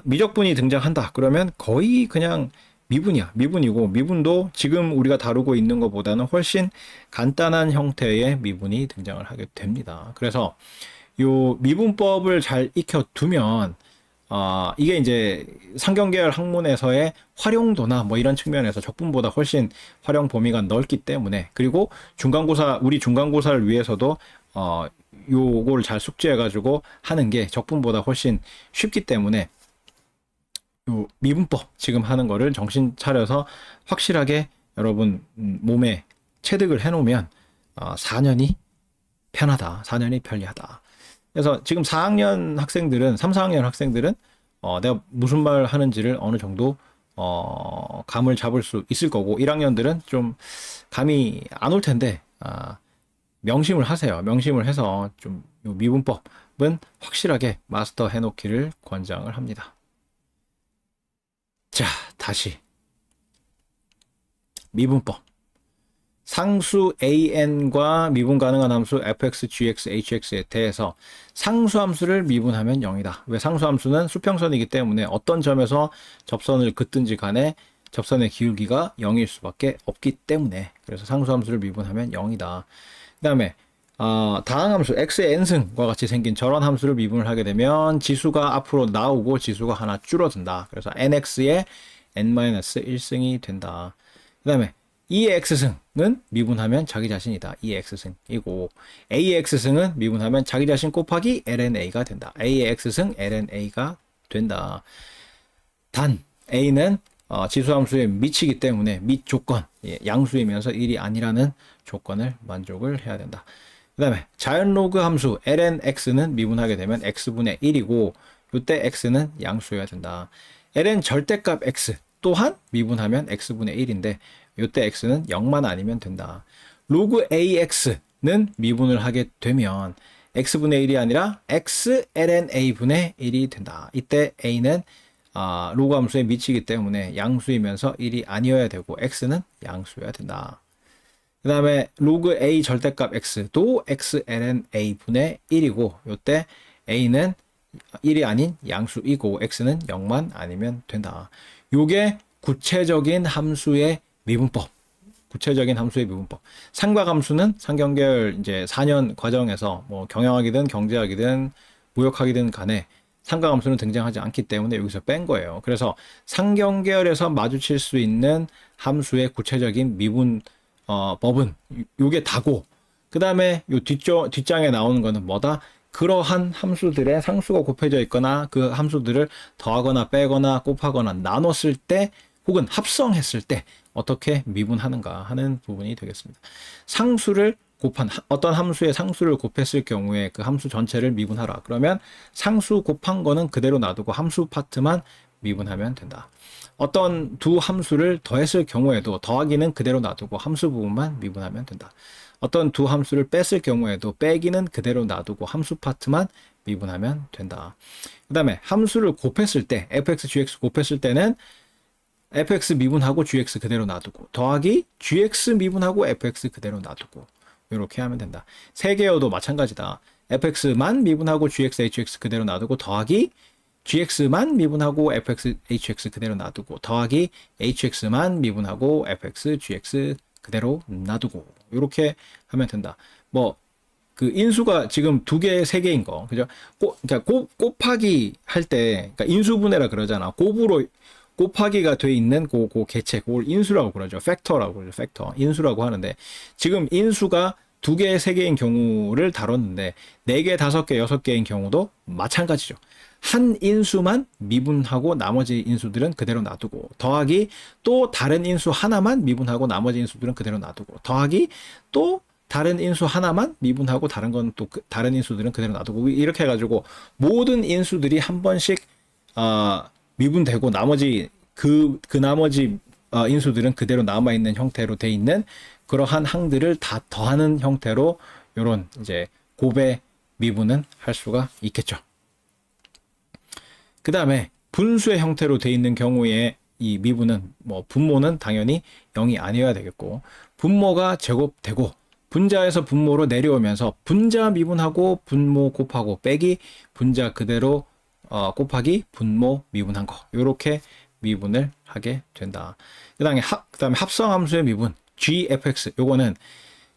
미적분이 등장한다. 그러면 거의 그냥 미분이고 미분도 지금 우리가 다루고 있는 것보다는 훨씬 간단한 형태의 미분이 등장을 하게 됩니다. 그래서 요 미분법을 잘 익혀두면 이게 이제 상경계열 학문에서의 활용도나 뭐 이런 측면에서 적분보다 훨씬 활용 범위가 넓기 때문에 그리고 우리 중간고사를 위해서도 요거를 잘 숙지해가지고 하는 게 적분보다 훨씬 쉽기 때문에 요 미분법 지금 하는 거를 정신 차려서 확실하게 여러분 몸에 체득을 해놓으면 4년이 편하다. 4년이 편리하다. 그래서 지금 3, 4학년 학생들은 내가 무슨 말 하는지를 어느 정도 감을 잡을 수 있을 거고 1학년들은 좀 감이 안 올 텐데 명심을 하세요. 명심을 해서 좀 미분법은 확실하게 마스터 해놓기를 권장을 합니다. 자, 다시 미분법. 상수 an과 미분 가능한 함수 fx, gx, hx에 대해서 상수함수를 미분하면 0이다. 왜 상수함수는 수평선이기 때문에 어떤 점에서 접선을 긋든지 간에 접선의 기울기가 0일 수밖에 없기 때문에 그래서 상수함수를 미분하면 0이다. 그 다음에 다항함수 x의 n승과 같이 생긴 저런 함수를 미분을 하게 되면 지수가 앞으로 나오고 지수가 하나 줄어든다. 그래서 nx의 n-1승이 된다. 그 다음에 2의 x승은 미분하면 자기 자신이다. 2의 x승이고 a의 x승은 미분하면 자기 자신 곱하기 lna가 된다. a의 x승 lna가 된다. 단 a는 지수함수에 미치기 때문에 및 조건 양수이면서 1이 아니라는 조건을 만족을 해야 된다. 그 다음에 자연로그 함수 lnx는 미분하게 되면 x분의 1이고 이때 x는 양수여야 된다. ln 절대값 x 또한 미분하면 x분의 1인데 이때 x는 0만 아니면 된다. 로그 ax는 미분을 하게 되면 x분의 1이 아니라 x ln a분의 1이 된다. 이때 a는 로그 함수에 미치기 때문에 양수이면서 1이 아니어야 되고 x는 양수여야 된다. 그 다음에 로그 a 절대값 x도 x ln a분의 1이고 이때 a는 1이 아닌 양수이고 x는 0만 아니면 된다. 요게 구체적인 함수의 미분법. 구체적인 함수의 미분법. 삼각함수는 상경계열 이제 4년 과정에서 뭐 경영학이든 경제학이든 무역학이든 간에 삼각함수는 등장하지 않기 때문에 여기서 뺀 거예요. 그래서 상경계열에서 마주칠 수 있는 함수의 구체적인 미분 법은 요게 다고, 그 다음에 요 뒷장에 나오는 거는 뭐다? 그러한 함수들의 상수가 곱해져 있거나 그 함수들을 더하거나 빼거나 곱하거나 나눴을 때 혹은 합성했을 때 어떻게 미분하는가 하는 부분이 되겠습니다. 상수를 곱한 어떤 함수의 상수를 곱했을 경우에 그 함수 전체를 미분하라. 그러면 상수 곱한 거는 그대로 놔두고 함수 파트만 미분하면 된다. 어떤 두 함수를 더했을 경우에도 더하기는 그대로 놔두고 함수 부분만 미분하면 된다. 어떤 두 함수를 뺐을 경우에도 빼기는 그대로 놔두고 함수 파트만 미분하면 된다. 그 다음에 함수를 곱했을 때 fx, gx 곱했을 때는 fx 미분하고 gx 그대로 놔두고 더하기 gx 미분하고 fx 그대로 놔두고 이렇게 하면 된다. 세계어도 마찬가지다. fx만 미분하고 gx, hx 그대로 놔두고 더하기 gx만 미분하고 fx, hx 그대로 놔두고 더하기 hx만 미분하고 fx, gx 그대로 놔두고 이렇게 하면 된다. 뭐 그 인수가 지금 2개, 3개인 거, 그죠? 그러니까 곱하기 할 때, 그러니까 인수분해라 그러잖아. 곱으로 곱하기가 돼 있는 그 개체, 그걸 인수라고 그러죠. 팩터라고 그러죠. 팩터, 인수라고 하는데 지금 인수가 2개, 3개인 경우를 다뤘는데 4개, 5개, 6개인 경우도 마찬가지죠. 한 인수만 미분하고 나머지 인수들은 그대로 놔두고 더하기 또 다른 인수 하나만 미분하고 나머지 인수들은 그대로 놔두고 더하기 또 다른 인수 하나만 미분하고 다른 건 또 다른 인수들은 그대로 놔두고 이렇게 해가지고 모든 인수들이 한 번씩 미분되고 나머지 나머지 인수들은 그대로 남아있는 형태로 돼 있는 그러한 항들을 다 더하는 형태로 요런 이제 곱의 미분은 할 수가 있겠죠. 그 다음에 분수의 형태로 돼 있는 경우에 이 미분은 뭐 분모는 당연히 0이 아니어야 되겠고, 분모가 제곱되고 분자에서 분모로 내려오면서 분자 미분하고 분모 곱하고 빼기 분자 그대로 곱하기 분모 미분한 거, 요렇게 미분을 하게 된다. 그 다음에 합성함수의 미분 gfx, 요거는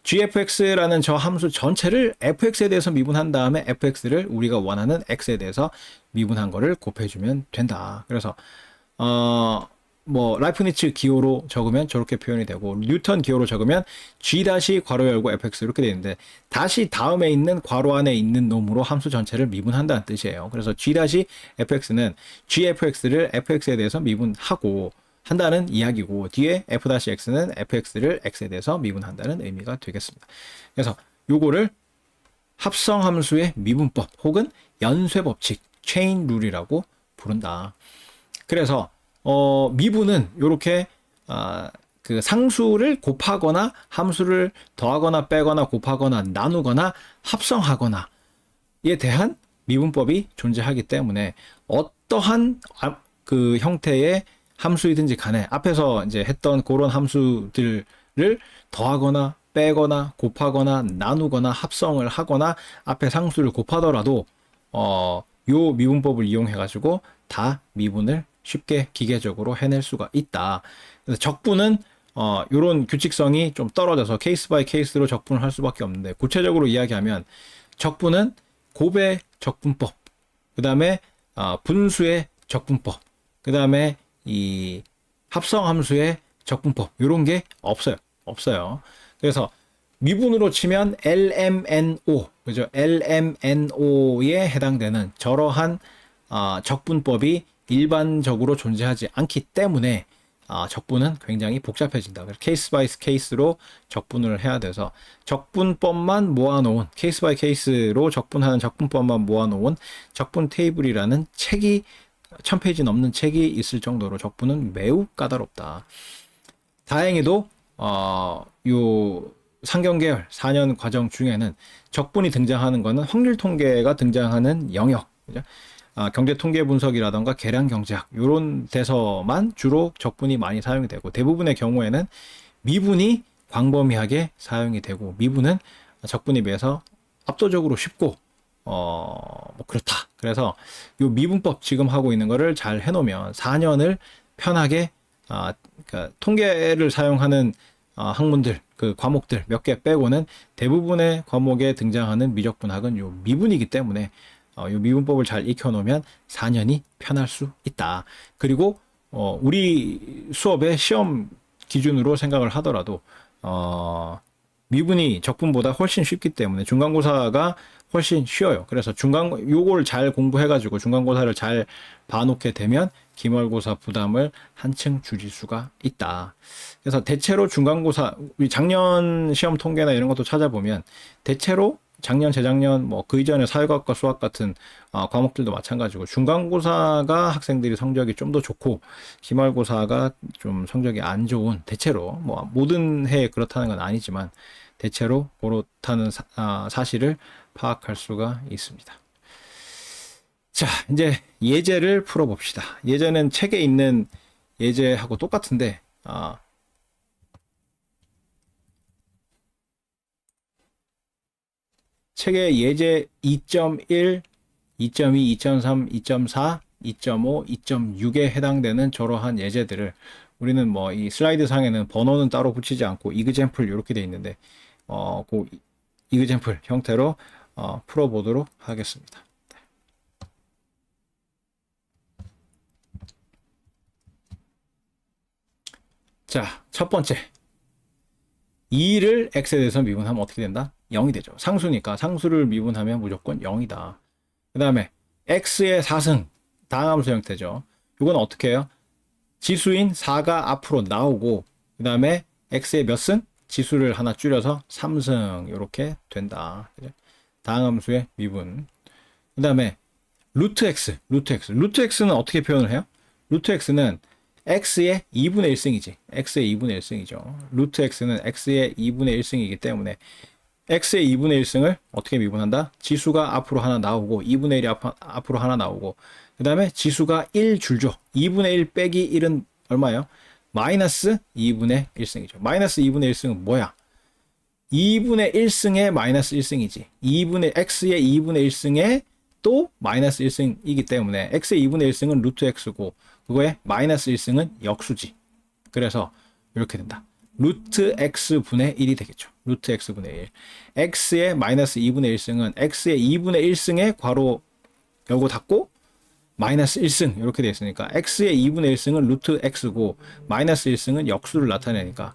gfx라는 저 함수 전체를 fx에 대해서 미분한 다음에 fx를 우리가 원하는 x에 대해서 미분한 거를 곱해주면 된다. 그래서 뭐 라이프니츠 기호로 적으면 저렇게 표현이 되고 뉴턴 기호로 적으면 g 다시 괄호 열고 fx 이렇게 되는데, 다시 다음에 있는 괄호 안에 있는 놈으로 함수 전체를 미분한다는 뜻이에요. 그래서 g 다시 fx는 gfx를 fx에 대해서 미분하고 한다는 이야기고, 뒤에 f-x는 fx를 x에 대해서 미분한다는 의미가 되겠습니다. 그래서 요거를 합성함수의 미분법 혹은 연쇄법칙, 체인 룰이라고 부른다. 그래서 미분은 요렇게 그 상수를 곱하거나 함수를 더하거나 빼거나 곱하거나 나누거나 합성하거나에 대한 미분법이 존재하기 때문에 어떠한 그 형태의 함수이든지 간에 앞에서 이제 했던 그런 함수들을 더하거나 빼거나 곱하거나 나누거나 합성을 하거나 앞에 상수를 곱하더라도 요 미분법을 이용해 가지고 다 미분을 쉽게 기계적으로 해낼 수가 있다. 그래서 적분은 요런 규칙성이 좀 떨어져서 케이스 바이 케이스로 적분을 할 수밖에 없는데, 구체적으로 이야기하면 적분은 곱의 적분법, 그 다음에 분수의 적분법, 그 다음에 이 합성함수의 적분법, 요런 게 없어요. 그래서 미분으로 치면 LMNO, 그죠? LMNO에 해당되는 저러한 적분법이 일반적으로 존재하지 않기 때문에 적분은 굉장히 복잡해진다. 그래서 케이스 바이 케이스로 적분을 해야 돼서 적분법만 모아놓은, 케이스 바이 케이스로 적분하는 적분법만 모아놓은 적분 테이블이라는 책이 1000페이지 넘는 책이 있을 정도로 적분은 매우 까다롭다. 다행히도 요 상경계열 4년 과정 중에는 적분이 등장하는 거는 확률 통계가 등장하는 영역, 그죠? 경제 통계 분석이라던가 계량 경제학 이런 데서만 주로 적분이 많이 사용이 되고, 대부분의 경우에는 미분이 광범위하게 사용이 되고, 미분은 적분에 비해서 압도적으로 쉽고 뭐 그렇다. 그래서 요 미분법 지금 하고 있는 거를 잘 해놓으면 4년을 편하게 그러니까 통계를 사용하는 학문들 그 과목들 몇 개 빼고는 대부분의 과목에 등장하는 미적분학은 요 미분이기 때문에 요 미분법을 잘 익혀놓으면 4년이 편할 수 있다. 그리고 우리 수업의 시험 기준으로 생각을 하더라도 미분이 적분보다 훨씬 쉽기 때문에 중간고사가 훨씬 쉬워요. 그래서 요걸 잘 공부해가지고 중간고사를 잘 봐놓게 되면 기말고사 부담을 한층 줄일 수가 있다. 그래서 대체로 중간고사, 우리 작년 시험 통계나 이런 것도 찾아보면 대체로 작년, 재작년, 뭐 그 이전에 사회과학과 수학 같은 과목들도 마찬가지고 중간고사가 학생들이 성적이 좀 더 좋고 기말고사가 좀 성적이 안 좋은 대체로 뭐 모든 해에 그렇다는 건 아니지만 대체로 그렇다는 사실을 파악할 수가 있습니다. 자, 이제 예제를 풀어봅시다. 예제는 책에 있는 예제하고 똑같은데 책의 예제 2.1, 2.2, 2.3, 2.4, 2.5, 2.6에 해당되는 저러한 예제들을 우리는 뭐 이 슬라이드 상에는 번호는 따로 붙이지 않고 이그젬플 이렇게 돼 있는데 그 이그젬플 형태로 풀어보도록 하겠습니다. 자, 첫 번째 2를 x에 대해서 미분하면 어떻게 된다? 0이 되죠. 상수니까 상수를 미분하면 무조건 0이다. 그 다음에 x의 4승 다항함수 형태죠. 이건 어떻게 해요? 지수인 4가 앞으로 나오고 그 다음에 x의 몇 승? 지수를 하나 줄여서 3승 이렇게 된다. 다항함수의 미분. 그 다음에 루트 x는 어떻게 표현을 해요? 루트 x는 x의 2분의 1승이지. x의 2분의 1승이죠. 루트 x는 x의 2분의 1승이기 때문에 x의 2분의 1승을 어떻게 미분한다? 지수가 앞으로 하나 나오고 2분의 1이 앞으로 하나 나오고 그 다음에 지수가 1 줄죠. 2분의 1 빼기 1은 얼마예요? 마이너스 2분의 1승이죠. 마이너스 2분의 1승은 뭐야? 2분의 1승에 마이너스 1승이지. x의 2분의 1승에 또 마이너스 1승이기 때문에 x의 2분의 1승은 루트 x고 그거에 마이너스 1승은 역수지. 그래서 이렇게 된다. 루트 x분의 1이 되겠죠. 루트 x분의 1. x의 마이너스 2분의 1승은 x의 2분의 1승에 괄호 열고 닫고 마이너스 1승 이렇게 되어 있으니까 x의 2분의 1승은 루트 x고 마이너스 1승은 역수를 나타내니까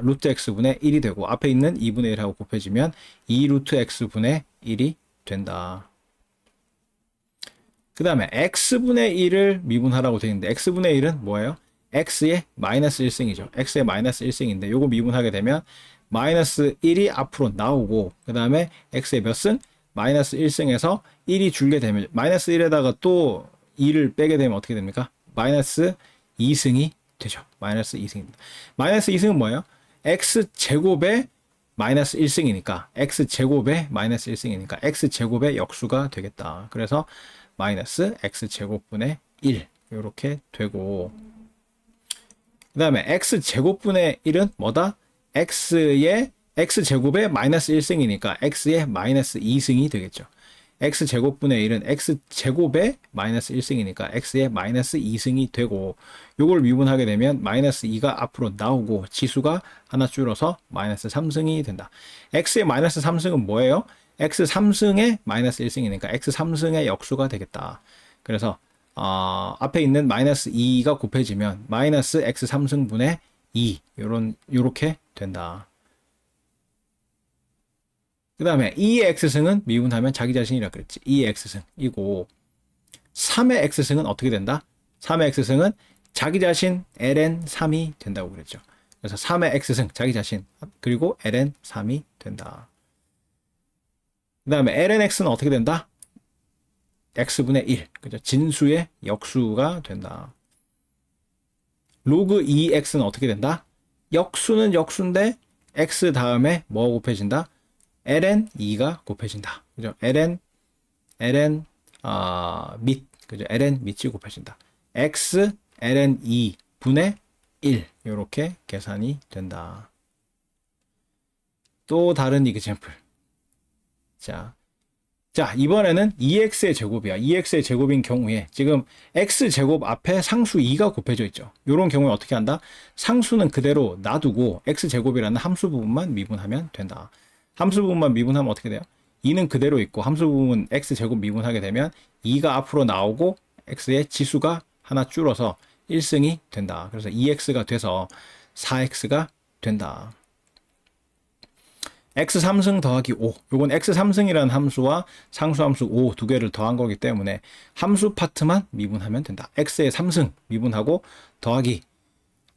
루트 x분의 1이 되고 앞에 있는 2분의 1하고 곱해지면 2 루트 x분의 1이 된다. 그 다음에 x분의 1을 미분하라고 되어 있는데 x분의 1은 뭐예요? x의 마이너스 1승이죠. x의 마이너스 1승인데 요거 미분하게 되면 마이너스 1이 앞으로 나오고 그 다음에 x의 몇 승? 마이너스 1승에서 1이 줄게 되면 마이너스 1에다가 또 2를 빼게 되면 어떻게 됩니까? 마이너스 2승이 되죠. 마이너스 2승입니다. 마이너스 2승은 뭐예요? x제곱의 마이너스 1승이니까 x제곱의 마이너스 1승이니까 x제곱의 역수가 되겠다. 그래서 마이너스 x제곱분의 1 이렇게 되고 그 다음에 x제곱분의 1은 뭐다? x제곱의 마이너스 1승이니까 x의 마이너스 2승이 되겠죠. x제곱분의 1은 x제곱의 마이너스 1승이니까 x의 마이너스 2승이 되고 요걸 미분하게 되면 마이너스 2가 앞으로 나오고 지수가 하나 줄어서 마이너스 3승이 된다. x의 마이너스 3승은 뭐예요? x 3승의 마이너스 1승이니까 x 3승의 역수가 되겠다. 그래서 앞에 있는 마이너스 2가 곱해지면 마이너스 x 3승분의 2 요렇게 된다. 그 다음에 2의 x승은 미분하면 자기 자신이라 그랬지. 2의 x승이고 3의 x승은 어떻게 된다? 3의 x승은 자기 자신 ln 3이 된다고 그랬죠. 그래서 3의 x승 자기 자신 그리고 ln 3이 된다. 그 다음에 ln x는 어떻게 된다? x분의 1 그죠? 진수의 역수가 된다. 로그 2x는 어떻게 된다? 역수는 역수인데 x 다음에 뭐 곱해진다? ln 2가 곱해진다. 그죠? ln 그죠? ln 밑이 곱해진다. x ln 2 분의 1 이렇게 계산이 된다. 또 다른 이그젬플. 자, 자, 이번에는 2x의 제곱이야. 2x의 제곱인 경우에 지금 x제곱 앞에 상수 2가 곱해져 있죠. 이런 경우에 어떻게 한다? 상수는 그대로 놔두고 x제곱이라는 함수 부분만 미분하면 된다. 함수 부분만 미분하면 어떻게 돼요? 2는 그대로 있고 함수 부분 x제곱 미분하게 되면 2가 앞으로 나오고 x의 지수가 하나 줄어서 1승이 된다. 그래서 2x가 돼서 4x가 된다. x 3승 더하기 5. 요건 x 3승이라는 함수와 상수함수 5 두 개를 더한 거기 때문에 함수 파트만 미분하면 된다. x의 3승 미분하고 더하기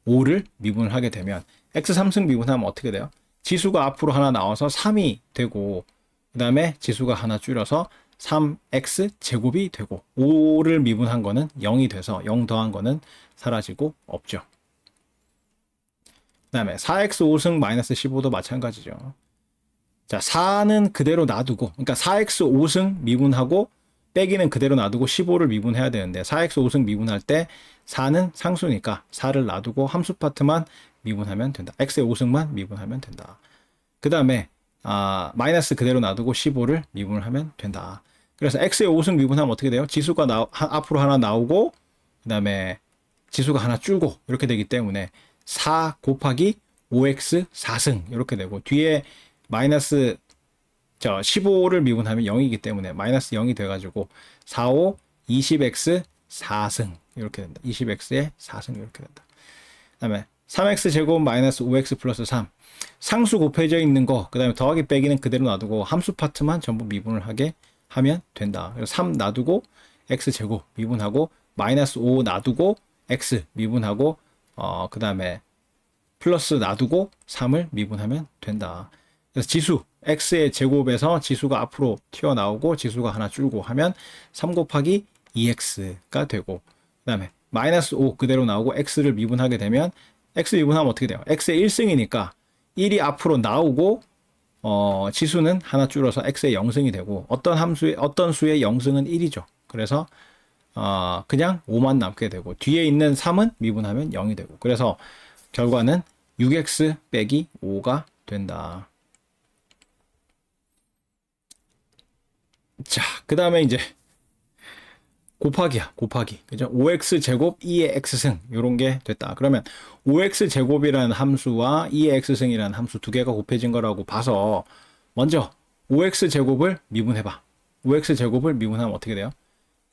5를 미분을 하게 되면 x 3승 미분하면 어떻게 돼요? 지수가 앞으로 하나 나와서 3이 되고 그 다음에 지수가 하나 줄여서 3x 제곱이 되고 5를 미분한 거는 0이 돼서 0 더한 거는 사라지고 없죠. 그 다음에 4x 5승 마이너스 15도 마찬가지죠. 자, 4는 그대로 놔두고, 그러니까 4x 5승 미분하고 빼기는 그대로 놔두고 15를 미분해야 되는데 4x 5승 미분할 때 4는 상수니까 4를 놔두고 함수 파트만 미분하면 된다. x의 5승만 미분하면 된다. 그 다음에 마이너스 그대로 놔두고 15를 미분을 하면 된다. 그래서 x의 5승 미분하면 어떻게 돼요? 지수가 앞으로 하나 나오고 그 다음에 지수가 하나 줄고 이렇게 되기 때문에 4 곱하기 5x 4승 이렇게 되고 뒤에 마이너스 15를 미분하면 0이기 때문에 마이너스 0이 돼가지고 4, 5, 20x 4승 이렇게 된다. 20x의 4승 이렇게 된다. 그 다음에 3x 제곱 마이너스 5x 플러스 3 상수 곱해져 있는 거 그 다음에 더하기 빼기는 그대로 놔두고 함수 파트만 전부 미분을 하게 하면 된다. 그래서 3 놔두고 x 제곱 미분하고 마이너스 5 놔두고 x 미분하고 그 다음에 플러스 놔두고 3을 미분하면 된다. 그래서 지수 x의 제곱에서 지수가 앞으로 튀어나오고 지수가 하나 줄고 하면 3 곱하기 2x가 되고 그 다음에 마이너스 5 그대로 나오고 x를 미분하게 되면 x 미분하면 어떻게 돼요? x의 1승이니까 1이 앞으로 나오고 지수는 하나 줄어서 x의 0승이 되고 어떤 수의 0승은 1이죠. 그래서 그냥 5만 남게 되고 뒤에 있는 3은 미분하면 0이 되고 그래서 결과는 6x 빼기 5가 된다. 자, 그 다음에 이제 곱하기야, 곱하기. 그죠? 5x 제곱 2의 x승 요런 게 됐다. 그러면 5x 제곱이라는 함수와 2의 x승이라는 함수 두 개가 곱해진 거라고 봐서 먼저 5x 제곱을 미분해봐. 5x 제곱을 미분하면 어떻게 돼요?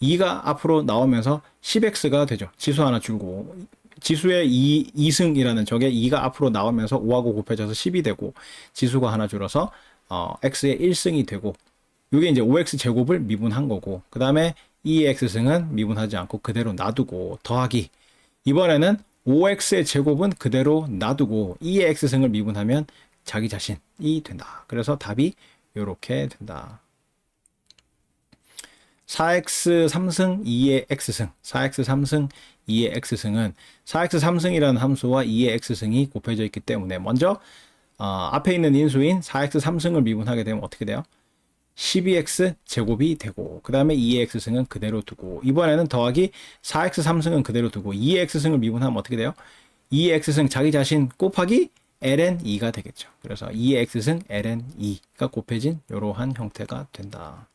2가 앞으로 나오면서 10x가 되죠. 지수 하나 줄고 지수의 2승이라는 적에 2가 앞으로 나오면서 5하고 곱해져서 10이 되고 지수가 하나 줄어서 x의 1승이 되고 이게 이제 5x 제곱을 미분한 거고 그 다음에 2x승은 미분하지 않고 그대로 놔두고 더하기 이번에는 5x의 제곱은 그대로 놔두고 2의 x승을 미분하면 자기 자신이 된다. 그래서 답이 이렇게 된다. 4x 3승 2의 x승 4x 3승 2의 x승은 4x 3승이라는 함수와 2의 x승이 곱해져 있기 때문에 먼저 앞에 있는 인수인 4x 3승을 미분하게 되면 어떻게 돼요? 12x 제곱이 되고 그 다음에 2의 x승은 그대로 두고 이번에는 더하기 4x 3승은 그대로 두고 2의 x승을 미분하면 어떻게 돼요? 2의 x승 자기 자신 곱하기 ln 2가 되겠죠. 그래서 2의 x승 ln 2가 곱해진 이러한 형태가 된다.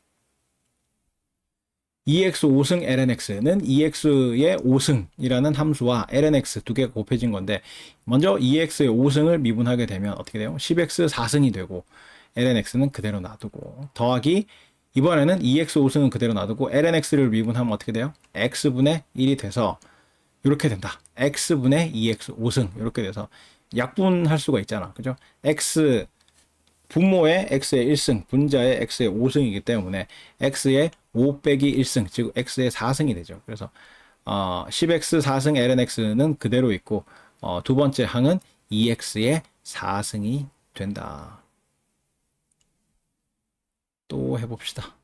2x 5승 ln x는 2x의 5승이라는 함수와 ln x 두 개가 곱해진 건데 먼저 2x의 5승을 미분하게 되면 어떻게 돼요? 10x 4승이 되고 ln x는 그대로 놔두고 더하기 이번에는 2x 5승은 그대로 놔두고 ln x를 미분하면 어떻게 돼요? x분의 1이 돼서 이렇게 된다. x분의 2x 5승 이렇게 돼서 약분할 수가 있잖아. 그죠? x 분모의 x의 1승 분자의 x의 5승이기 때문에 x의 5 빼기 1승 즉 x의 4승이 되죠. 그래서 10x 4승 ln x는 그대로 있고 두 번째 항은 2x의 4승이 된다. 또 해봅시다.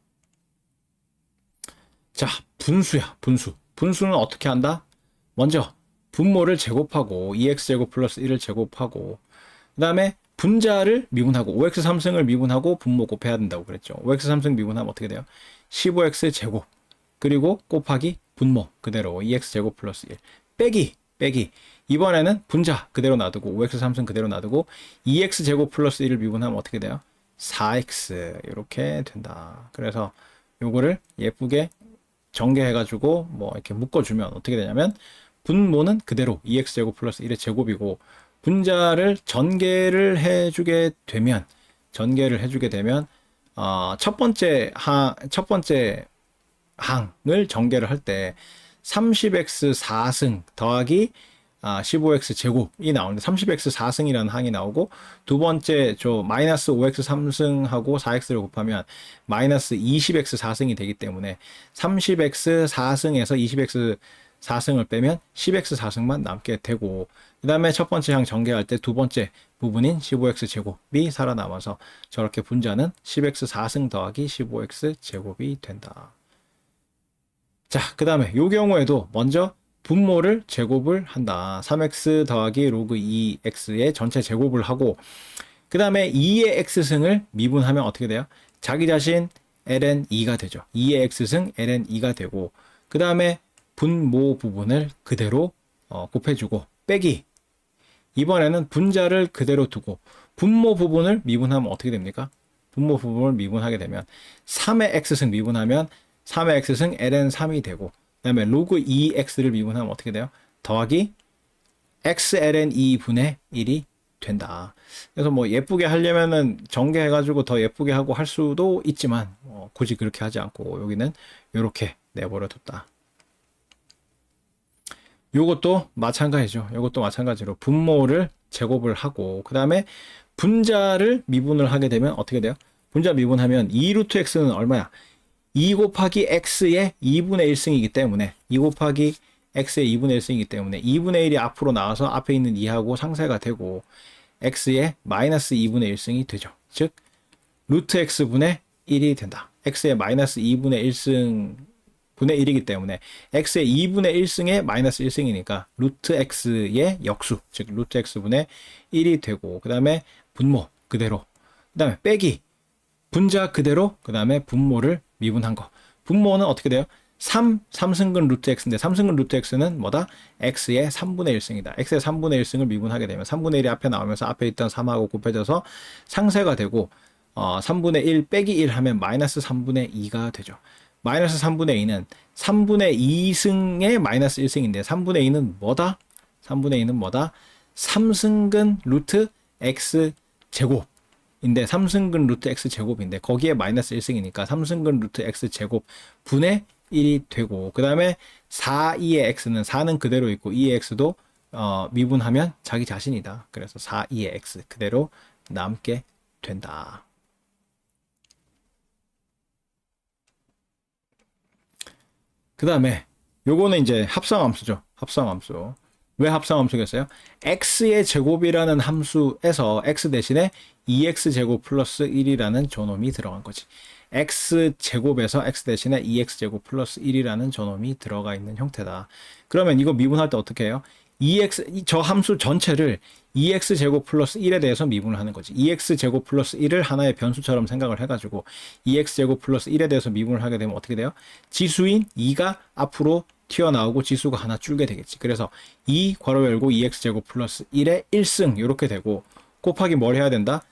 자, 분수야, 분수. 분수는 어떻게 한다? 먼저 분모를 제곱하고 2x제곱 플러스 1을 제곱하고 그 다음에 분자를 미분하고 5x 3승을 미분하고 분모 곱해야 된다고 그랬죠. 5x 3승 미분하면 어떻게 돼요? 15x 제곱 그리고 곱하기 분모 그대로 2x 제곱 플러스 1 빼기 이번에는 분자 그대로 놔두고 5x 3승 그대로 놔두고 2x 제곱 플러스 1을 미분하면 어떻게 돼요? 4x 이렇게 된다. 그래서 요거를 예쁘게 전개해가지고 뭐 이렇게 묶어주면 어떻게 되냐면 분모는 그대로 2x제곱 플러스 1의 제곱이고 분자를 전개를 해주게 되면 첫 번째 항을 전개를 할 때 30x 4승 더하기 15x 제곱이 나오는데 30x 4승이라는 항이 나오고 두 번째 마이너스 5x 3승하고 4x를 곱하면 마이너스 20x 4승이 되기 때문에 30x 4승에서 20x 4승을 빼면 10x 4승만 남게 되고 그 다음에 첫 번째 항 전개할 때 두 번째 부분인 15x 제곱이 살아남아서 저렇게 분자는 10x 4승 더하기 15x 제곱이 된다. 자, 그 다음에 이 경우에도 먼저 분모를 제곱을 한다. 3x 더하기 로그 2x의 전체 제곱을 하고 그 다음에 2의 x승을 미분하면 어떻게 돼요? 자기 자신 ln 2가 되죠. 2의 x승 ln 2가 되고 그 다음에 분모 부분을 그대로 곱해주고 빼기 이번에는 분자를 그대로 두고 분모 부분을 미분하면 어떻게 됩니까? 분모 부분을 미분하게 되면 3의 x승 미분하면 3의 x승 ln 3이 되고 그 다음에 로그 2x를 미분하면 어떻게 돼요? 더하기 x ln 2분의 1이 된다. 그래서 뭐 예쁘게 하려면은 전개해가지고 더 예쁘게 하고 할 수도 있지만 굳이 그렇게 하지 않고 여기는 이렇게 내버려 뒀다. 요것도 마찬가지죠. 요것도 마찬가지로 분모를 제곱을 하고 그 다음에 분자를 미분을 하게 되면 어떻게 돼요? 분자 미분하면 2루트 x는 얼마야? 2 곱하기 x의 2분의 1승이기 때문에 2 곱하기 x의 2분의 1승이기 때문에 2분의 1이 앞으로 나와서 앞에 있는 2하고 상쇄가 되고 x의 마이너스 2분의 1승이 되죠. 즉 루트 x분의 1이 된다. x의 마이너스 2분의 1승 분의 1이기 때문에 x의 2분의 1승의 마이너스 1승이니까 루트 x의 역수 즉 루트 x분의 1이 되고 그 다음에 분모 그대로 그 다음에 빼기 분자 그대로 그 다음에 분모를 미분한 거 분모는 어떻게 돼요? 3승근 루트 x인데 3승근 루트 x는 뭐다? x의 3분의 1승이다. x의 3분의 1승을 미분하게 되면 3분의 1이 앞에 나오면서 앞에 있던 3하고 곱해져서 상쇄가 되고 3분의 1 빼기 1 하면 마이너스 3분의 2가 되죠. 마이너스 3분의 2는 3분의 2승의 마이너스 1승인데 3분의 2는 뭐다? 3분의 2는 뭐다? 3승근 루트 x 제곱인데 3승근 루트 x 제곱인데 거기에 마이너스 1승이니까 3승근 루트 x 제곱 분의 1이 되고 그 다음에 4, 2의 x는 4는 그대로 있고 2의 x도 미분하면 자기 자신이다. 그래서 4, 2의 x 그대로 남게 된다. 그 다음에 요거는 이제 합성함수죠. 합성함수. 왜 합성함수겠어요? x의 제곱이라는 함수에서 x 대신에 2x제곱 플러스 1이라는 저놈이 들어간 거지. x제곱에서 x 대신에 2x제곱 플러스 1이라는 저놈이 들어가 있는 형태다. 그러면 이거 미분할 때 어떻게 해요? 저 함수 전체를 2x제곱 플러스 1에 대해서 미분을 하는 거지. 2x제곱 플러스 1을 하나의 변수처럼 생각을 해가지고 2x제곱 플러스 1에 대해서 미분을 하게 되면 어떻게 돼요? 지수인 2가 앞으로 튀어나오고 지수가 하나 줄게 되겠지. 그래서 2 괄호 열고 2x제곱 플러스 1의 1승 이렇게 되고 곱하기 뭘 해야 된다?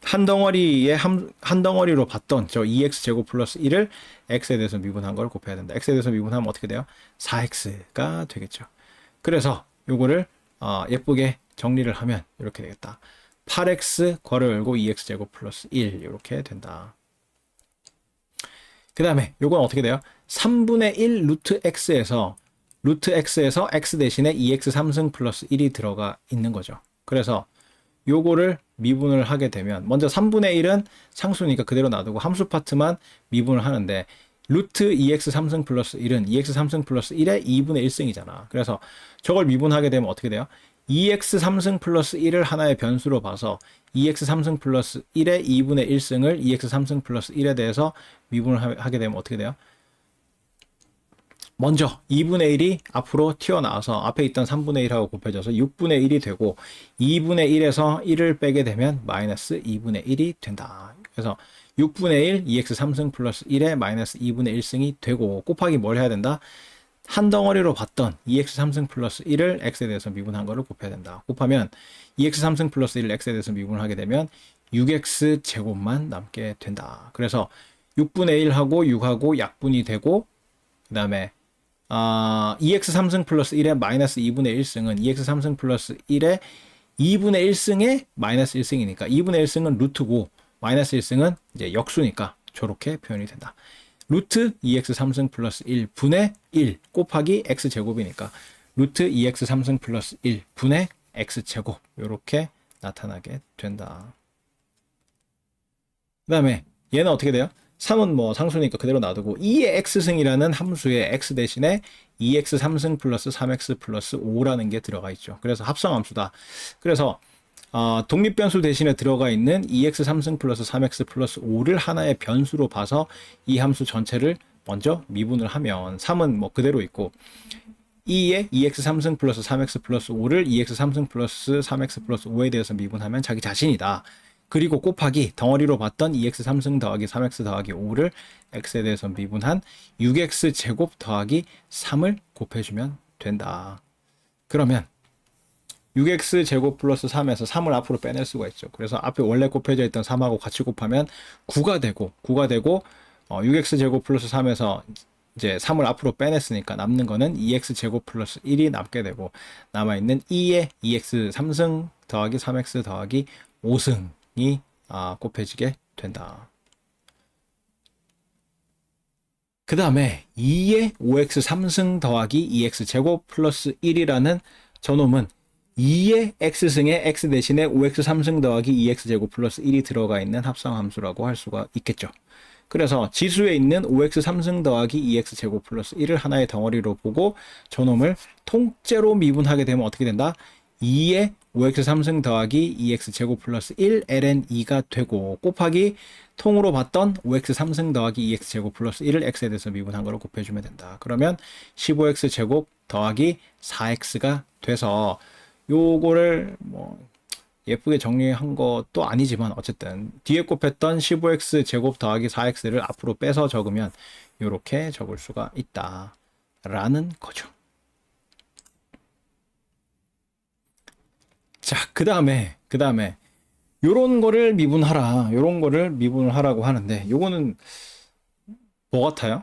한 덩어리로 봤던 저 2x제곱 플러스 1을 x에 대해서 미분한 걸 곱해야 된다. x에 대해서 미분하면 어떻게 돼요? 4x가 되겠죠. 그래서 요거를 예쁘게 정리를 하면 이렇게 되겠다. 8x 괄호 열고 2x제곱 플러스 1 이렇게 된다. 그 다음에 요건 어떻게 돼요? 3분의 1 루트 x에서 x 대신에 2x 3승 플러스 1이 들어가 있는 거죠. 그래서 요거를 미분을 하게 되면 먼저 3분의 1은 상수니까 그대로 놔두고 함수 파트만 미분을 하는데 루트 2x 3승 플러스 1은 2x 3승 플러스 1의 2분의 1승이잖아. 그래서 저걸 미분하게 되면 어떻게 돼요? 2x 3승 플러스 1을 하나의 변수로 봐서 2x 3승 플러스 1의 2분의 1승을 2x 3승 플러스 1에 대해서 미분을 하게 되면 어떻게 돼요? 먼저 2분의 1이 앞으로 튀어나와서 앞에 있던 3분의 1하고 곱해져서 6분의 1이 되고 2분의 1에서 1을 빼게 되면 마이너스 2분의 1이 된다. 그래서 6분의 1 2x 3승 플러스 1에 마이너스 2분의 1승이 되고 곱하기 뭘 해야 된다? 한 덩어리로 봤던 2x 3승 플러스 1을 x에 대해서 미분한 거를 곱해야 된다. 곱하면 2x 3승 플러스 1을 x에 대해서 미분을 하게 되면 6x 제곱만 남게 된다. 그래서 6분의 1하고 6하고 약분이 되고, 그 다음에 2x 3승 플러스 1의 마이너스 2분의 1승은 2x 3승 플러스 1의 2분의 1승의 마이너스 1승이니까 2분의 1승은 루트고 마이너스 1승은 이제 역수니까 저렇게 표현이 된다. 루트 2x 3승 플러스 1분의 1 곱하기 x 제곱이니까 루트 2x 3승 플러스 1분의 x 제곱 이렇게 나타나게 된다. 그 다음에 얘는 어떻게 돼요? 3은 뭐 상수니까 그대로 놔두고 2의 x승이라는 함수에 x 대신에 2x 3승 플러스 3x 플러스 5라는 게 들어가 있죠. 그래서 합성함수다. 그래서 독립변수 대신에 들어가 있는 2x 3승 플러스 3x 플러스 5를 하나의 변수로 봐서 이 함수 전체를 먼저 미분을 하면 3은 뭐 그대로 있고 2의 2x 3승 플러스 3x 플러스 5를 2x 3승 플러스 3x 플러스 5에 대해서 미분하면 자기 자신이다. 그리고 곱하기 덩어리로 봤던 2x 3승 더하기 3x 더하기 5를 x에 대해서 미분한 6x 제곱 더하기 3을 곱해주면 된다. 그러면 6x 제곱 플러스 3에서 3을 앞으로 빼낼 수가 있죠. 그래서 앞에 원래 곱해져 있던 3하고 같이 곱하면 9가 되고 6x 제곱 플러스 3에서 이제 3을 앞으로 빼냈으니까 남는 거는 2x 제곱 플러스 1이 남게 되고 남아있는 2의 2x 3승 더하기 3x 더하기 5승 이 곱해지게 된다. 그 다음에 2의 5x 3승 더하기 2x 제곱 플러스 1이라는 저놈은 2의 x승에 x 대신에 5x 3승 더하기 2x 제곱 플러스 1이 들어가 있는 합성함수라고 할 수가 있겠죠. 그래서 지수에 있는 5x 3승 더하기 2x 제곱 플러스 1을 하나의 덩어리로 보고 저놈을 통째로 미분하게 되면 어떻게 된다? 2의 5x 3승 더하기 2x 제곱 플러스 1 ln 2가 되고 곱하기 통으로 봤던 5x 3승 더하기 2x 제곱 플러스 1을 x에 대해서 미분한 거를 곱해주면 된다. 그러면 15x 제곱 더하기 4x가 돼서 요거를 뭐 예쁘게 정리한 것도 아니지만 어쨌든 뒤에 곱했던 15x 제곱 더하기 4x를 앞으로 빼서 적으면 이렇게 적을 수가 있다 라는 거죠. 자, 그 다음에 요런 거를 미분을 하라고 하는데 요거는 뭐 같아요?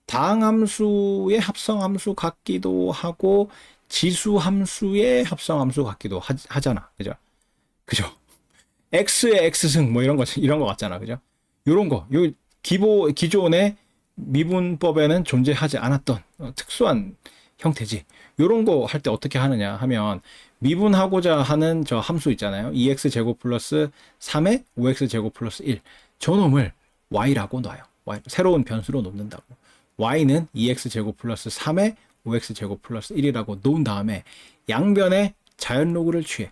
다항함수의 합성함수 같기도 하고 지수함수의 합성함수 같기도 하잖아. 그죠? x의 x승 뭐 이런 거 같잖아. 그죠? 요런 거. 요 기존의 미분법에는 존재하지 않았던 특수한 형태지. 요런 거 할 때 어떻게 하느냐 하면 미분하고자 하는 저 함수 있잖아요. 2x 제곱 플러스 3의 5x 제곱 플러스 1. 저놈을 y라고 놔요. 새로운 변수로 놓는다고. y는 2x 제곱 플러스 3의 5x 제곱 플러스 1이라고 놓은 다음에 양변의 자연로그를 취해.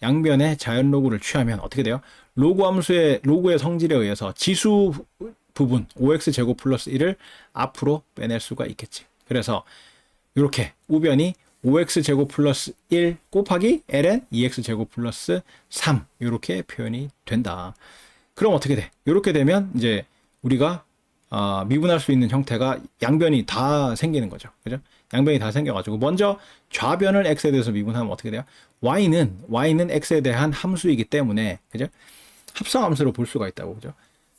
양변의 자연로그를 취하면 어떻게 돼요? 로그의 성질에 의해서 지수 부분 5x 제곱 플러스 1을 앞으로 빼낼 수가 있겠지. 그래서 이렇게 우변이 5x 제곱 플러스 1 곱하기 ln 2x 제곱 플러스 3 이렇게 표현이 된다. 그럼 어떻게 돼? 이렇게 되면 이제 우리가 미분할 수 있는 형태가 양변이 다 생기는 거죠. 그죠? 양변이 다 생겨가지고 먼저 좌변을 x에 대해서 미분하면 어떻게 돼요? y는 x에 대한 함수이기 때문에 그죠? 합성함수로 볼 수가 있다고 그죠?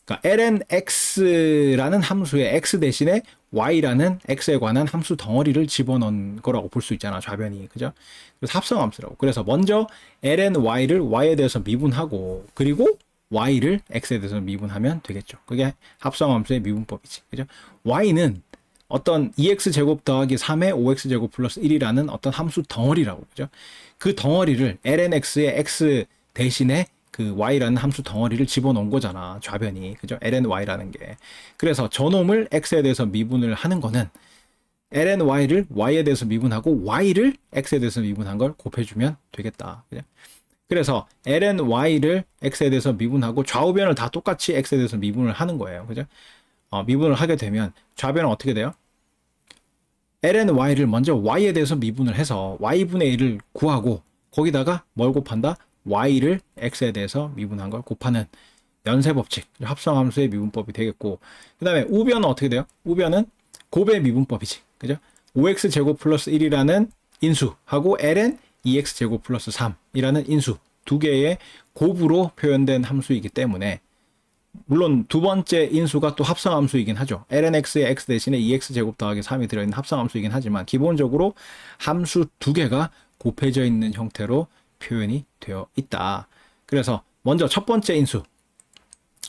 그러니까 ln x라는 함수에 x 대신에 y라는 x에 관한 함수 덩어리를 집어넣은 거라고 볼 수 있잖아. 좌변이 그죠? 그래서 합성함수라고. 그래서 먼저 ln y를 y에 대해서 미분하고 그리고 y를 x에 대해서 미분하면 되겠죠. 그게 합성함수의 미분법이지. 그죠? y는 어떤 2x 제곱 더하기 3의 5x 제곱 플러스 1이라는 어떤 함수 덩어리라고. 그죠? 그 덩어리를 ln x의 x 대신에 그 y라는 함수 덩어리를 집어넣은 거잖아. 좌변이. 그죠? ln y라는 게. 그래서 저놈을 x에 대해서 미분을 하는 거는 ln y를 y에 대해서 미분하고 y를 x에 대해서 미분한 걸 곱해주면 되겠다. 그죠? 그래서 ln y를 x에 대해서 미분하고 좌우변을 다 똑같이 x에 대해서 미분을 하는 거예요. 그죠? 미분을 하게 되면 좌변은 어떻게 돼요? ln y를 먼저 y에 대해서 미분을 해서 y분의 1을 구하고 거기다가 뭘 곱한다? y를 x에 대해서 미분한 걸 곱하는 연쇄법칙, 합성함수의 미분법이 되겠고 그 다음에 우변은 어떻게 돼요? 우변은 곱의 미분법이지. 그죠? 5x 제곱 플러스 1이라는 인수하고 ln 2x 제곱 플러스 3이라는 인수 두 개의 곱으로 표현된 함수이기 때문에 물론 두 번째 인수가 또 합성함수이긴 하죠. lnx의 x 대신에 2x제곱 더하기 3이 들어있는 합성함수이긴 하지만 기본적으로 함수 두 개가 곱해져 있는 형태로 표현이 되어 있다. 그래서 먼저 첫 번째 인수인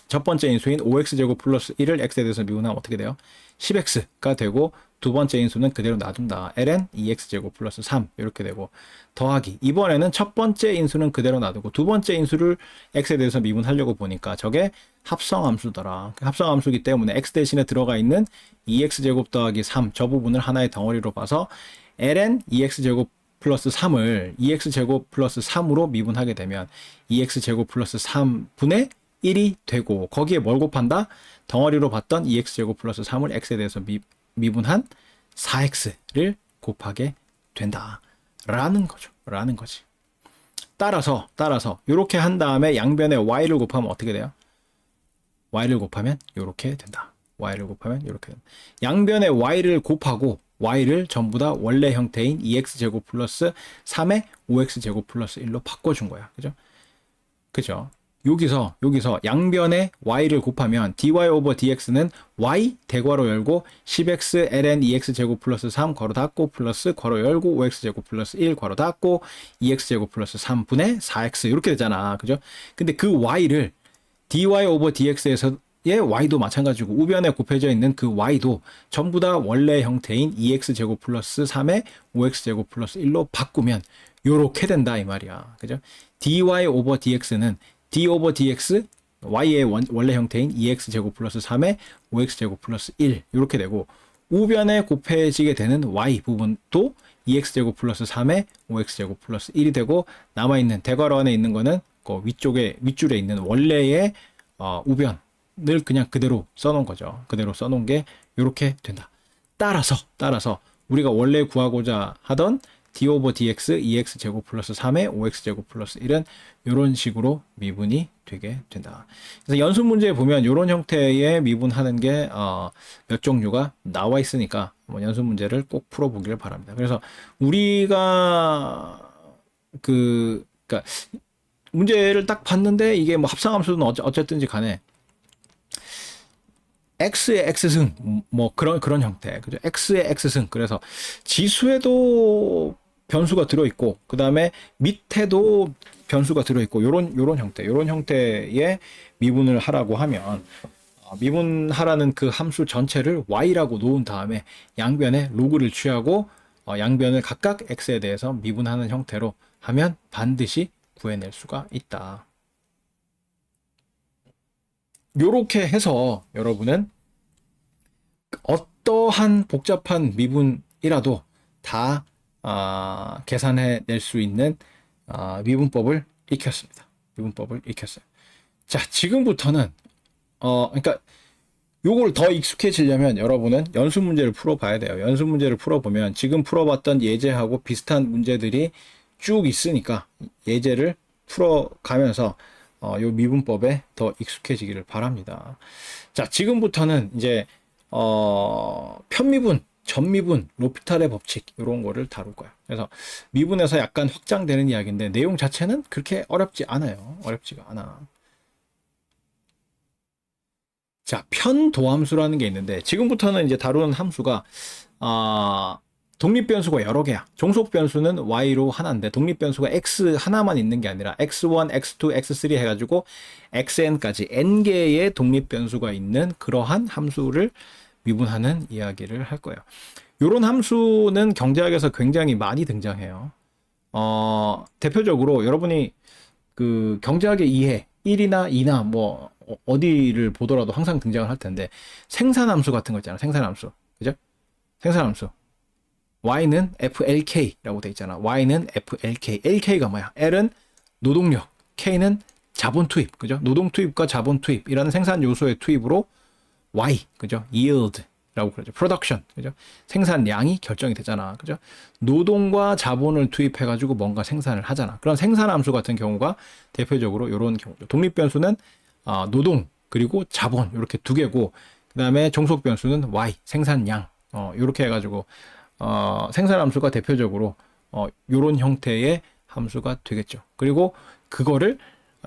5x제곱 플러스 1을 x에 대해서 미분하면 어떻게 돼요? 10x가 되고 두 번째 인수는 그대로 놔둔다. ln 2x제곱 플러스 3 이렇게 되고 더하기 이번에는 첫 번째 인수는 그대로 놔두고 두 번째 인수를 x에 대해서 미분하려고 보니까 저게 합성함수더라. 합성함수이기 때문에 x 대신에 들어가 있는 2x제곱 더하기 3 저 부분을 하나의 덩어리로 봐서 ln 2x제곱 플러스 3을 2x제곱 플러스 3으로 미분하게 되면 2x제곱 플러스 3분의 1이 되고 거기에 뭘 곱한다? 덩어리로 봤던 2x제곱 플러스 3을 x에 대해서 미분한 4x를 곱하게 된다. 라는 거죠. 라는 거지. 따라서 이렇게 한 다음에 양변에 y를 곱하면 어떻게 돼요? y를 곱하면 이렇게 된다. y를 곱하면 이렇게 된다. 양변에 y를 곱하고 y를 전부 다 원래 형태인 2x제곱 플러스 3의 5x제곱 플러스 1로 바꿔준 거야. 그죠? 그죠? 여기서 양변에 y를 곱하면 dy 오버 dx는 y 대괄호 열고 10x ln 2x제곱 플러스 3 괄호 닫고 플러스 괄호 열고 5x제곱 플러스 1 괄호 닫고 2x제곱 플러스 3분의 4x 이렇게 되잖아. 그죠? 근데 그 y를 dy 오버 dx에서의 y도 마찬가지고 우변에 곱해져 있는 그 y도 전부 다 원래 형태인 2x제곱 플러스 3의 5x제곱 플러스 1로 바꾸면 요렇게 된다 이 말이야. 그죠? dy 오버 dx는 d 오버 dx y의 원래 형태인 2x제곱 플러스 3의 5x제곱 플러스 1 이렇게 되고 우변에 곱해지게 되는 y 부분도 2x제곱 플러스 3의 5x제곱 플러스 1이 되고 남아있는 대괄호 안에 있는 거는 그 윗줄에 있는 원래의 우변을 그냥 그대로 써놓은 거죠. 그대로 써놓은 게 이렇게 된다. 따라서 우리가 원래 구하고자 하던 d 오버 dx 2x제곱 플러스 3의 5x제곱 플러스 1은 이런 식으로 미분이 되게 된다. 그래서 연습 문제에 보면 이런 형태의 미분하는 게 몇 종류가 나와 있으니까 연습 문제를 꼭 풀어보길 바랍니다. 그래서 우리가 그러니까 문제를 딱 봤는데 이게 뭐 합성함수는 어쨌든지 간에 x의 x승 뭐 그런 형태 그죠? x의 x승 그래서 지수에도 변수가 들어있고 그 다음에 밑에도 변수가 들어있고 요런 형태의 미분을 하라고 하면 미분하라는 그 함수 전체를 y라고 놓은 다음에 양변에 로그를 취하고 양변을 각각 x에 대해서 미분하는 형태로 하면 반드시 구해낼 수가 있다. 요렇게 해서 여러분은 어떠한 복잡한 미분이라도 다 계산해 낼 수 있는 미분법을 익혔습니다. 미분법을 익혔어요. 자, 지금부터는 그러니까 요걸 더 익숙해지려면 여러분은 연습 문제를 풀어봐야 돼요. 연습 문제를 풀어보면 지금 풀어봤던 예제하고 비슷한 문제들이 쭉 있으니까 예제를 풀어가면서 요 미분법에 더 익숙해지기를 바랍니다. 자, 지금부터는 이제 편미분, 전미분, 로피탈의 법칙 이런 거를 다룰 거야. 그래서 미분에서 약간 확장되는 이야기인데 내용 자체는 그렇게 어렵지 않아요. 어렵지가 않아. 자, 편도함수라는 게 있는데 지금부터는 이제 다루는 함수가 독립변수가 여러 개야. 종속변수는 y로 하나인데 독립변수가 x 하나만 있는 게 아니라 x1, x2, x3 해가지고 xn까지 n개의 독립변수가 있는 그러한 함수를 미분하는 이야기를 할 거예요. 이런 함수는 경제학에서 굉장히 많이 등장해요. 대표적으로 여러분이 그 경제학의 이해 1이나 2나 뭐 어디를 보더라도 항상 등장을 할 텐데 생산함수 같은 거 있잖아. 생산함수. 그죠? 생산함수. y는 FLK라고 돼 있잖아. y는 FLK. LK가 뭐야? L은 노동력, K는 자본 투입. 그죠? 노동 투입과 자본 투입이라는 생산 요소의 투입으로 Y, 그죠? yield라고 그러죠. production. 그죠? 생산량이 결정이 되잖아. 그죠? 노동과 자본을 투입해 가지고 뭔가 생산을 하잖아. 그런 생산함수 같은 경우가 대표적으로 이런 경우죠. 독립변수는 노동 그리고 자본 이렇게 두 개고 그다음에 종속변수는 Y, 생산량. 이렇게 해 가지고 생산함수가 대표적으로 이런 형태의 함수가 되겠죠. 그리고 그거를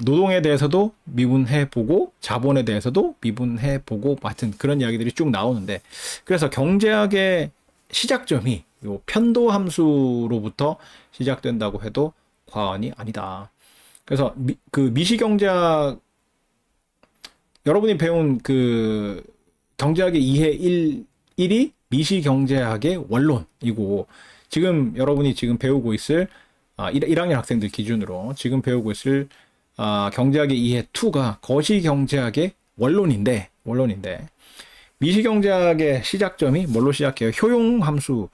노동에 대해서도 미분해 보고 자본에 대해서도 미분해 보고 하여튼 그런 이야기들이 쭉 나오는데, 그래서 경제학의 시작점이 요 편도 함수로부터 시작된다고 해도 과언이 아니다. 그래서 그 미시경제학, 여러분이 배운 그 경제학의 이해 1이 미시경제학의 원론이고, 지금 여러분이 지금 배우고 있을 1학년 학생들 기준으로 지금 배우고 있을 경제학의 이해 2가 거시경제학의 원론인데 미시경제학의 시작점이 뭘로 시작해요? 효용함수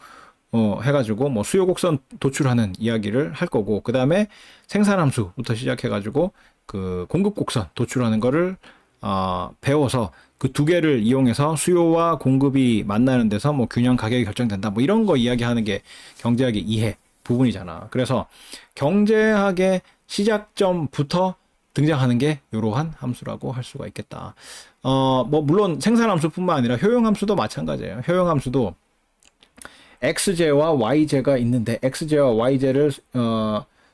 해가지고 뭐 수요곡선 도출하는 이야기를 할 거고, 그 다음에 생산함수부터 시작해가지고 그 공급곡선 도출하는 거를 배워서 그 두 개를 이용해서 수요와 공급이 만나는 데서 뭐 균형 가격이 결정된다, 뭐 이런 거 이야기하는 게 경제학의 이해 부분이잖아. 그래서 경제학의 시작점부터 등장하는 게 이러한 함수라고 할 수가 있겠다. 뭐 물론 생산함수뿐만 아니라 효용함수도 마찬가지예요. 효용함수도 x제와 y제가 있는데 x제와 y제를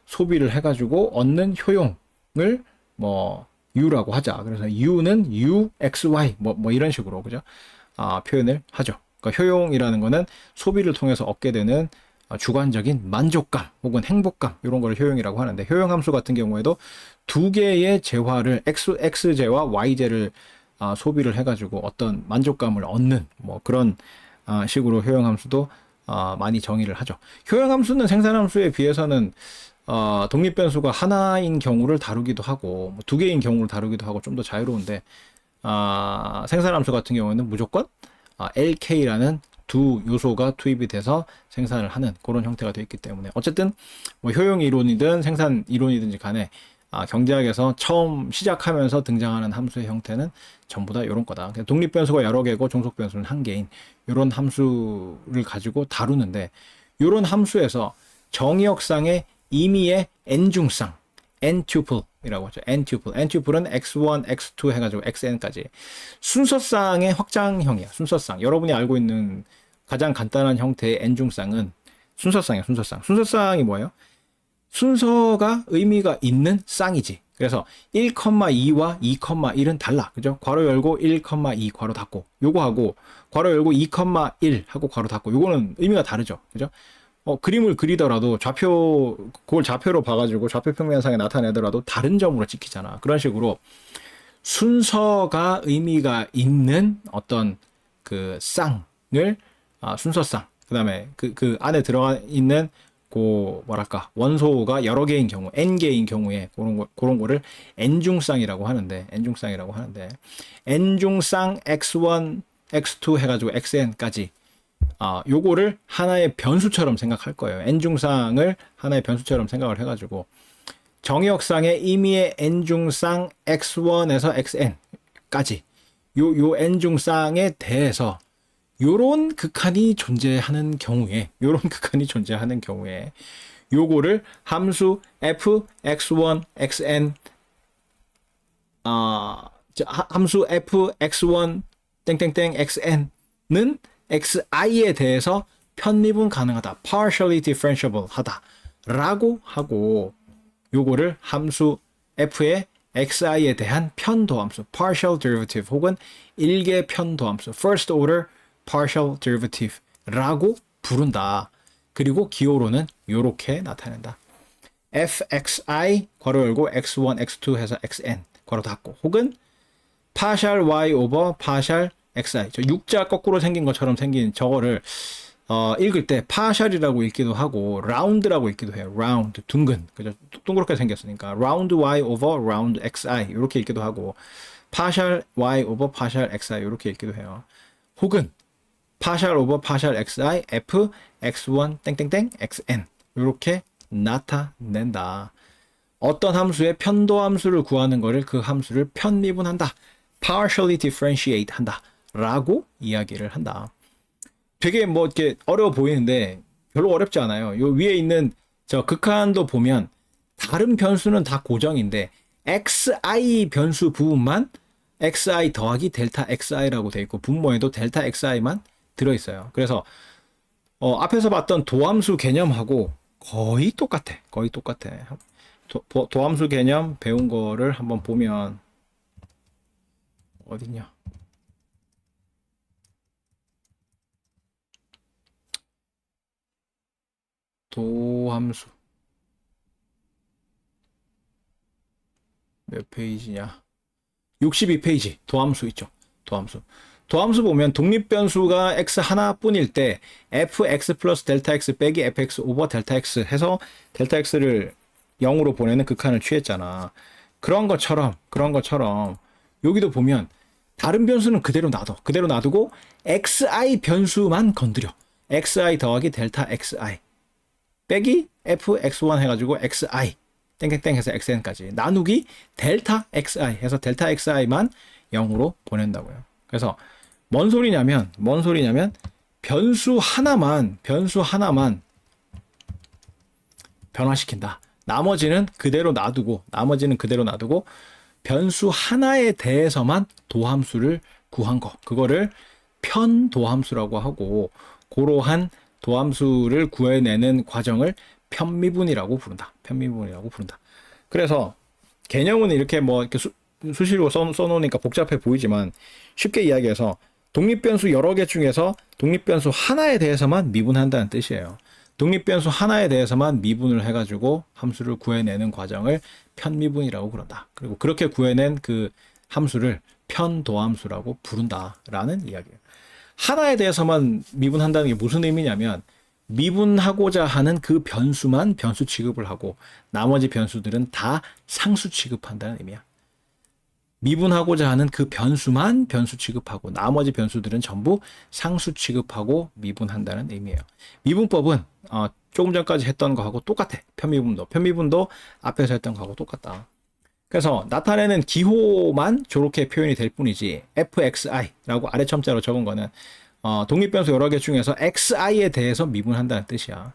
소비를 해가지고 얻는 효용을 뭐 u라고 하자. 그래서 u는 u, x, y 뭐 이런 식으로 그죠? 표현을 하죠. 그러니까 효용이라는 거는 소비를 통해서 얻게 되는 주관적인 만족감 혹은 행복감, 이런 걸 효용이라고 하는데, 효용함수 같은 경우에도 두 개의 재화를 x제와 y제를 소비를 해가지고 어떤 만족감을 얻는 뭐 그런 식으로 효용함수도 많이 정의를 하죠. 효용함수는 생산함수에 비해서는 독립변수가 하나인 경우를 다루기도 하고 뭐 두 개인 경우를 다루기도 하고 좀 더 자유로운데, 생산함수 같은 경우에는 무조건 LK라는 두 요소가 투입이 돼서 생산을 하는 그런 형태가 되어 있기 때문에, 어쨌든 뭐 효용 이론이든 생산 이론이든지 간에 경제학에서 처음 시작하면서 등장하는 함수의 형태는 전부 다 이런 거다. 독립변수가 여러 개고 종속변수는 한 개인 이런 함수를 가지고 다루는데, 이런 함수에서 정의역상의 임의의 n중상, ntuple 이라고 하죠. ntuple. n은 x1, x2 해가지고 xn까지 순서쌍의 확장형이야. 순서쌍. 여러분이 알고 있는 가장 간단한 형태의 n중쌍은 순서쌍이야. 순서쌍이 뭐예요? 순서가 의미가 있는 쌍이지. 그래서 1,2와 2,1은 달라. 그죠? 괄호 열고 1,2 괄호 닫고. 요거하고 괄호 열고 2,1 하고 괄호 닫고. 요거는 의미가 다르죠. 그죠? 그림을 그리더라도 그걸 좌표로 봐가지고 좌표 평면상에 나타내더라도 다른 점으로 찍히잖아. 그런 식으로 순서가 의미가 있는 어떤 그 쌍을 순서쌍. 그 다음에 그 안에 들어가 있는 뭐랄까 원소가 여러 개인 경우, n개인 경우에 그런 거를 n중쌍이라고 하는데, n중쌍 x1, x2 해가지고 xn까지 요거를 하나의 변수처럼 생각할 거예요. n중쌍을 하나의 변수처럼 생각을 해가지고 정의역상의 임의의 n중쌍 x1에서 xn까지 요 n중쌍에 대해서 요런 극한이 존재하는 경우에 요거를 함수 f x1 xn 함수 f x1 땡땡땡 xn는 xi에 대해서 편미분 가능하다, partially differentiable 하다라고 하고, 요거를 함수 f의 xi에 대한 편도함수, partial derivative 혹은 일개 편도함수, first order partial derivative라고 부른다. 그리고 기호로는 요렇게 나타낸다. fxi 괄호 열고 x1, x2 해서 xn 괄호 닫고, 혹은 partial y over partial xi, 저 U자 거꾸로 생긴 것처럼 생긴 저거를 읽을 때 partial이라고 읽기도 하고 round라고 읽기도 해요. round, 둥근, 그죠? 동그랗게 생겼으니까 round y over round xi 이렇게 읽기도 하고, partial y over partial xi 이렇게 읽기도 해요. 혹은 partial over partial xi f x1 땡땡땡 xn 이렇게 나타낸다. 어떤 함수의 편도함수를 구하는 거를 그 함수를 편미분한다, partially differentiate 한다 라고 이야기를 한다. 되게 뭐 이렇게 어려워 보이는데 별로 어렵지 않아요. 요 위에 있는 저 극한도 보면 다른 변수는 다 고정인데 xi 변수 부분만 xi 더하기 델타 xi라고 돼 있고, 분모에도 델타 xi만 들어있어요. 그래서 앞에서 봤던 도함수 개념하고 거의 똑같아. 도함수 개념 배운 거를 한번 보면 어딨냐? 도함수 몇 페이지냐? 62페이지 도함수 있죠. 도함수 보면 독립변수가 x 하나뿐일 때 fx 플러스 델타 x 빼기 fx 오버 델타 x 해서 델타 x를 0으로 보내는 극한을 취했잖아. 그런 것처럼 여기도 보면 다른 변수는 그대로 놔두고 xi 변수만 건드려. xi 더하기 델타 xi 빼기 fx1 해가지고 xi 땡땡땡 해서 xn까지 나누기 델타 xi 해서 델타 xi만 0으로 보낸다고요. 그래서 뭔 소리냐면 변수 하나만 변화시킨다. 나머지는 그대로 놔두고 변수 하나에 대해서만 도함수를 구한 거. 그거를 편도함수라고 하고 그러한 도함수를 구해내는 과정을 편미분이라고 부른다. 그래서 개념은 이렇게 이렇게 수시로 써놓으니까 복잡해 보이지만 쉽게 이야기해서 독립변수 여러 개 중에서 독립변수 하나에 대해서만 미분한다는 뜻이에요. 독립변수 하나에 대해서만 미분을 해가지고 함수를 구해내는 과정을 편미분이라고 부른다. 그리고 그렇게 구해낸 그 함수를 편도함수라고 부른다라는 이야기예요. 하나에 대해서만 미분한다는 게 무슨 의미냐면 미분하고자 하는 그 변수만 변수 취급을 하고 나머지 변수들은 다 상수 취급한다는 의미야. 미분하고자 하는 그 변수만 변수 취급하고 나머지 변수들은 전부 상수 취급하고 미분한다는 의미예요. 미분법은 조금 전까지 했던 거하고 똑같아. 편미분도 앞에서 했던 거하고 똑같다. 그래서 나타내는 기호만 저렇게 표현이 될 뿐이지 fxi라고 아래 첨자로 적은 거는 독립변수 여러 개 중에서 xi에 대해서 미분한다는 뜻이야.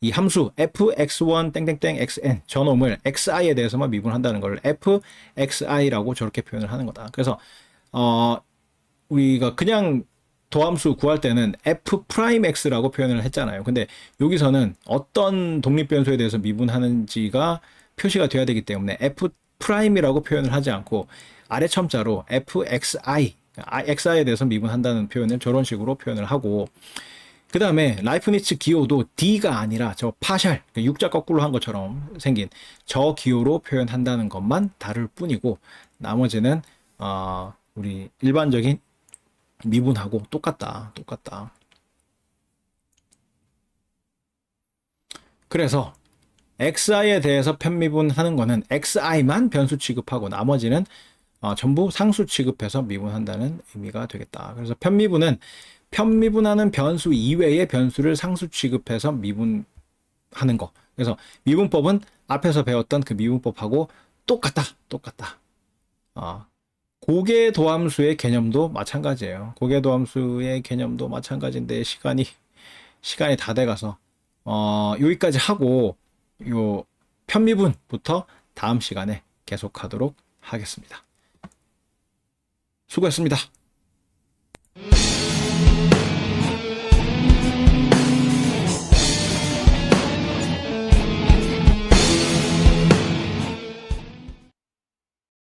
이 함수 fx1 땡땡땡 xn 저놈을 xi에 대해서만 미분한다는 걸 fxi라고 저렇게 표현을 하는 거다. 그래서 우리가 그냥 도함수 구할 때는 f'x라고 표현을 했잖아요. 근데 여기서는 어떤 독립변수에 대해서 미분하는지가 표시가 돼야 되기 때문에 f'이라고 표현을 하지 않고 아래 첨자로 xi에 대해서 미분한다는 표현을 저런 식으로 표현을 하고 그 다음에 라이프니츠 기호도 D가 아니라 저 파샬, 육자 거꾸로 한 것처럼 생긴 저 기호로 표현한다는 것만 다를 뿐이고 나머지는 우리 일반적인 미분하고 똑같다. 그래서 xi에 대해서 편미분하는 거는 xi만 변수 취급하고 나머지는 전부 상수 취급해서 미분한다는 의미가 되겠다. 그래서 편미분하는 변수 이외의 변수를 상수 취급해서 미분하는 거. 그래서 미분법은 앞에서 배웠던 그 미분법하고 똑같다. 고개도함수의 개념도 마찬가지예요. 고개도함수의 개념도 마찬가지인데 시간이 다 돼가서 여기까지 하고 요 편미분부터 다음 시간에 계속하도록 하겠습니다. 수고했습니다.